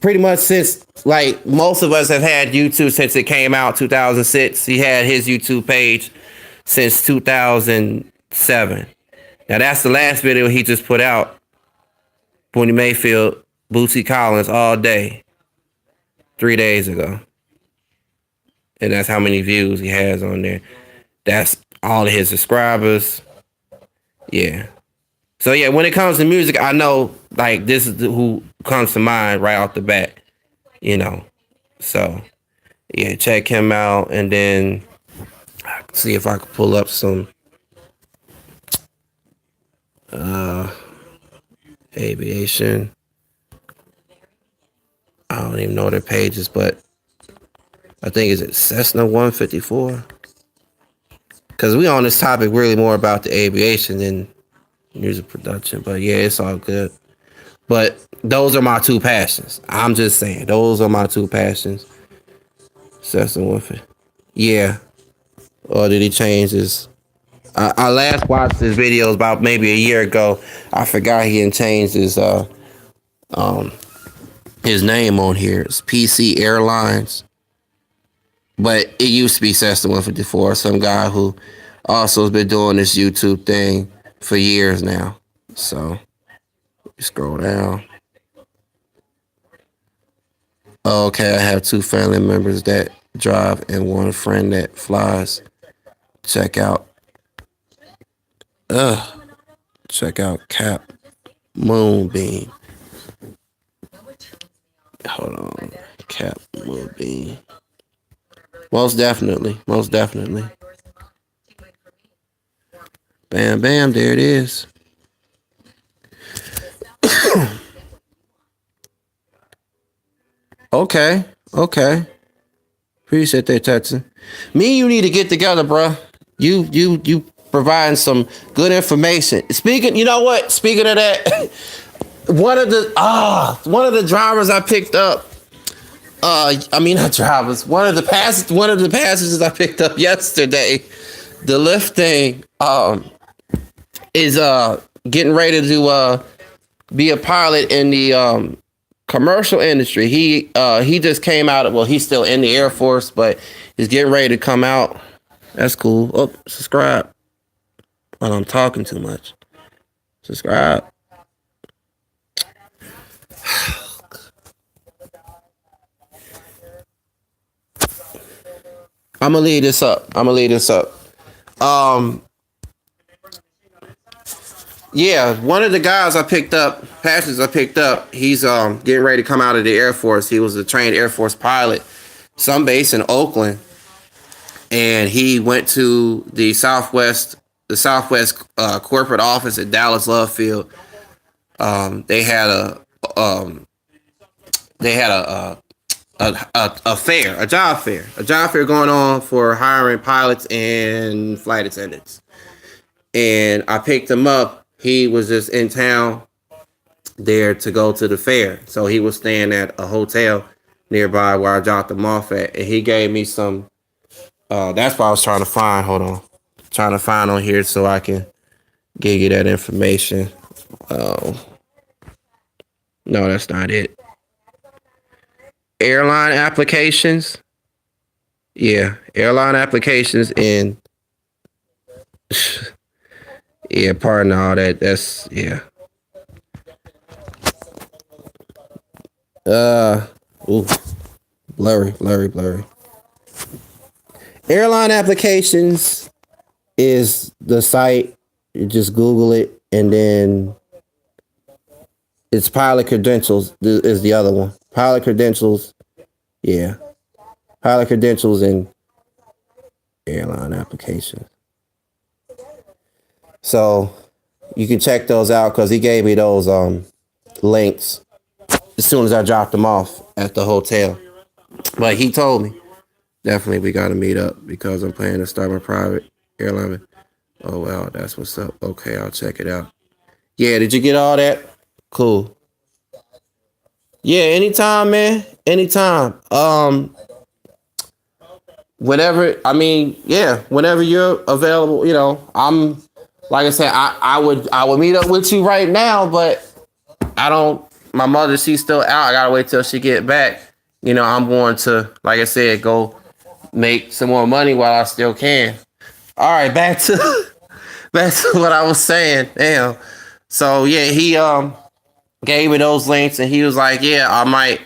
pretty much since, like, most of us have had YouTube since it came out, 2006. He had his YouTube page since 2007. Now, that's the last video he just put out. Booney Mayfield, Bootsy Collins, all day. 3 days ago. And that's how many views he has on there. That's all of his subscribers. Yeah. So yeah, when it comes to music, I know like this is who comes to mind right off the bat. So yeah, check him out, and then see if I can pull up some aviation. I don't even know their pages, but I think it's Cessna 154. Because we on this topic really more about the aviation than music production. But yeah, it's all good. But those are my two passions. I'm just saying, those are my two passions. Cessna 150. Yeah. Or did he change his? I last watched his videos about maybe a year ago. I forgot he had changed his name on here. It's PC Airlines. But it used to be Cessna 154. Some guy who also has been doing this YouTube thing for years now. So, scroll down. Okay, I have 2 family members that drive and 1 friend that flies. Check out Cap Moonbeam. Hold on. Cap Moonbeam. Most definitely. Bam, bam, there it is. Okay. Appreciate that, Texan. Me and you need to get together, bro. You providing some good information. You know what? Speaking of that, one of the drivers I picked up. Not drivers. One of the passengers I picked up yesterday. The Lyft thing is getting ready to be a pilot in the commercial industry. He just came out. Well, he's still in the Air Force, but he's getting ready to come out. That's cool. Oh, subscribe. While I'm talking too much. Subscribe. I'm gonna leave this up. I'm gonna leave this up. Um, yeah, one of the guys I picked up, passengers I picked up, he's getting ready to come out of the Air Force. He was a trained Air Force pilot, some base in Oakland, and he went to the Southwest corporate office at Dallas Love Field. They had um, a fair, a job fair going on for hiring pilots and flight attendants. And I picked him up. He was just in town there to go to the fair, so he was staying at a hotel nearby where I dropped him off at, and he gave me some. That's what I was trying to find. Hold on, trying to find on here so I can give you that information. Oh, no, that's not it. Airline applications. Yeah, airline applications and yeah, pardon all that. That's yeah. Uh, ooh, blurry. Airline applications is the site. You just Google it, and then it's pilot credentials is the other one. Pilot credentials, yeah. Pilot credentials and airline applications. So you can check those out because he gave me those links as soon as I dropped them off at the hotel. But he told me definitely we got to meet up because I'm planning to start my private airline. Oh wow, that's what's up. Okay, I'll check it out. Yeah, did you get all that? Cool. Yeah, anytime, man. Anytime. Whenever yeah, whenever you're available, I'm like I said, I would meet up with you right now, but I don't my mother, she's still out. I gotta wait till she get back. I'm going to, like I said, go make some more money while I still can. All right, back to back to what I was saying. Damn. So yeah, he gave me those links and he was like, yeah, I might,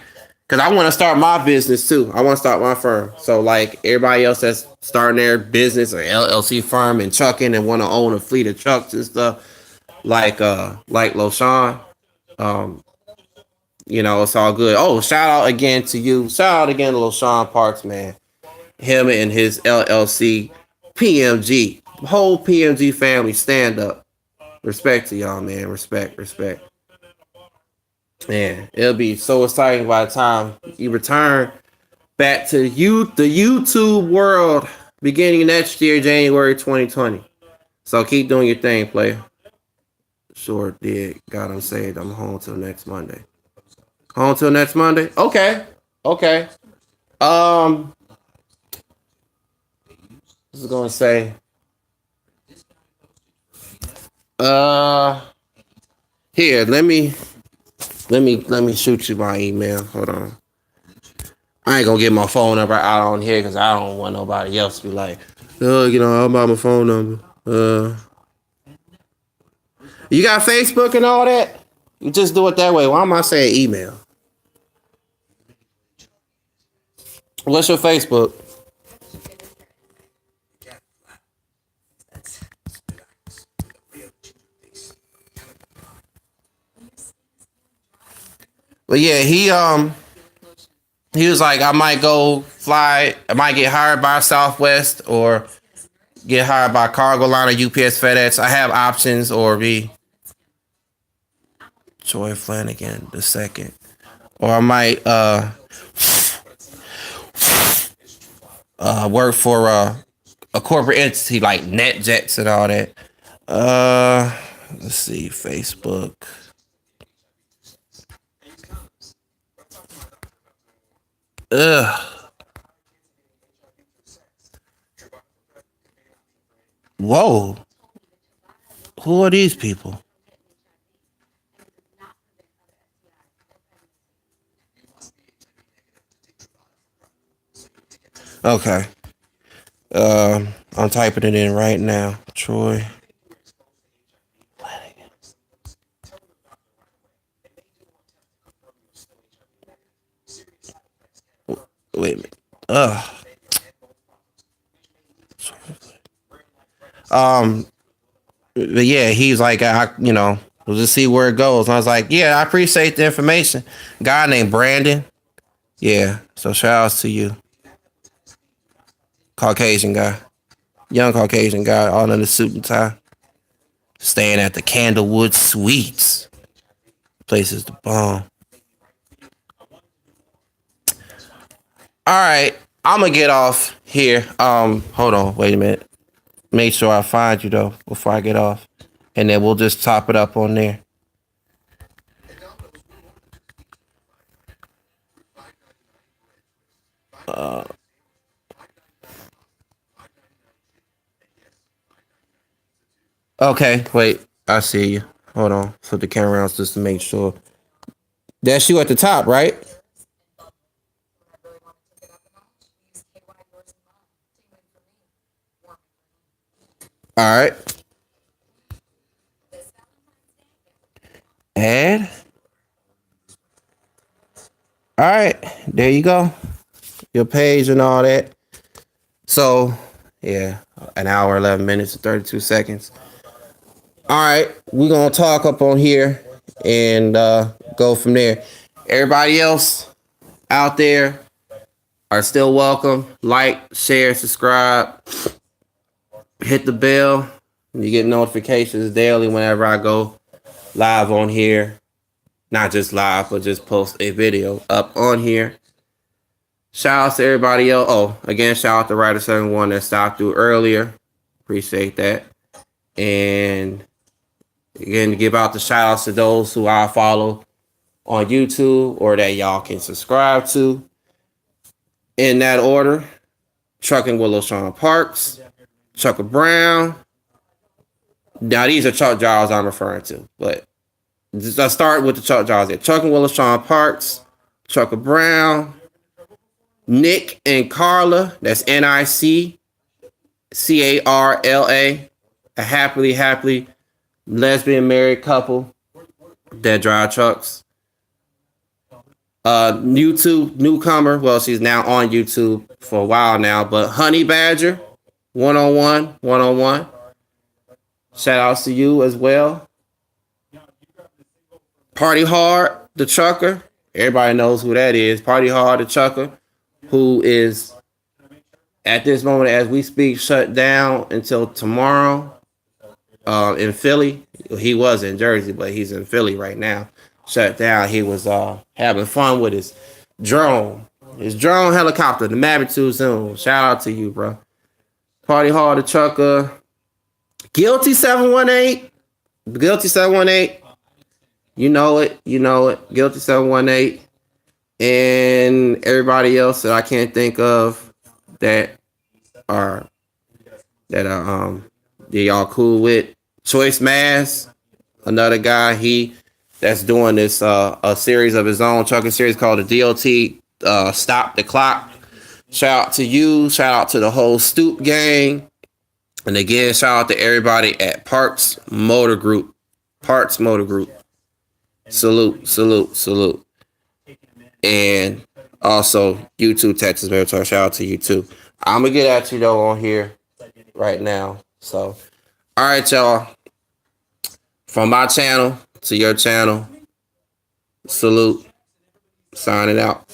because I want to start my business too. I want to start my firm. So like everybody else that's starting their business or LLC firm and trucking and want to own a fleet of trucks and stuff, like LoShawn, um, it's all good. Oh, shout out again to you. Shout out again to LoShawn Parks, man. Him and his LLC, PMG, whole PMG family, stand up. Respect to y'all, man. Respect. Man, it'll be so exciting by the time you return back to the YouTube world beginning next year, January 2020. So keep doing your thing, player. Sure did. God, I'm saved. I'm home till next Monday. Home till next Monday? Okay. Um, I was gonna say, uh, here, let me shoot you my email. Hold on. I ain't gonna get my phone number out on here because I don't want nobody else to be like, how about my phone number? You got Facebook and all that? You just do it that way. Why am I saying email? What's your Facebook? But yeah, he was like, I might go fly, I might get hired by Southwest or get hired by Cargo Line or UPS FedEx. I have options or be Troy Flanagan the second. Or I might work for a corporate entity like NetJets and all that. Let's see, Facebook. Ugh. Whoa. Who are these people? Okay. I'm typing it in right now. Troy. Wait a minute. Ugh. Um, but yeah, he's like, we'll just see where it goes. And I was like, yeah, I appreciate the information. Guy named Brandon. Yeah, so shout outs to you. Caucasian guy. Young Caucasian guy, all in the suit and tie. Staying at the Candlewood Suites. Place is the bomb. All right, I'm gonna get off here. Hold on, wait a minute. Make sure I find you though before I get off, and then we'll just top it up on there. Okay, wait, I see you. Hold on, flip the camera around just to make sure. That's you at the top, right? All right. And all right, there you go. Your page and all that. So, yeah, an hour, 11 minutes, and 32 seconds. All right, we're going to talk up on here and go from there. Everybody else out there are still welcome. Like, share, subscribe, hit the bell. You get notifications daily whenever I go live on here. Not just live, but just post a video up on here. Shout out to everybody else. Oh, again, shout out to Ryder71 that stopped through earlier. Appreciate that. And again, to give out the shout outs to those who I follow on YouTube or that y'all can subscribe to. In that order, Trucking with LaShawn Parks, Chucker Brown. Now, these are truck drivers I'm referring to, but let's start with the truck drivers there. Trucking with LaShawn Parks, Chucker Brown, Nick and Carla, that's NIC, CARLA, a happily lesbian married couple that drive trucks. YouTube newcomer, well, she's now on YouTube for a while now, but Honey Badger, one-on-one. Shout outs to you as well. Party Hard, the trucker. Everybody knows who that is. Party Hard, the trucker, who is at this moment as we speak shut down until tomorrow in Philly. He was in Jersey, but he's in Philly right now. Shut down. He was having fun with his drone helicopter, the Mavic 2 Zoom. Shout out to you, bro. Party Hard, the trucker. Guilty 718. You know it. Guilty 718. And everybody else that I can't think of that y'all cool with. Choice Mass, another guy that's doing this a series of his own trucking series called the DOT Stop the Clock. Shout out to you. Shout out to the whole Stoop gang. And again, shout out to everybody at Parts Motor Group. Salute. And also YouTube Texas Marathon. Shout out to you too. I'm gonna get at you though on here right now. So, all right, y'all. From my channel to your channel, salute. Signing out.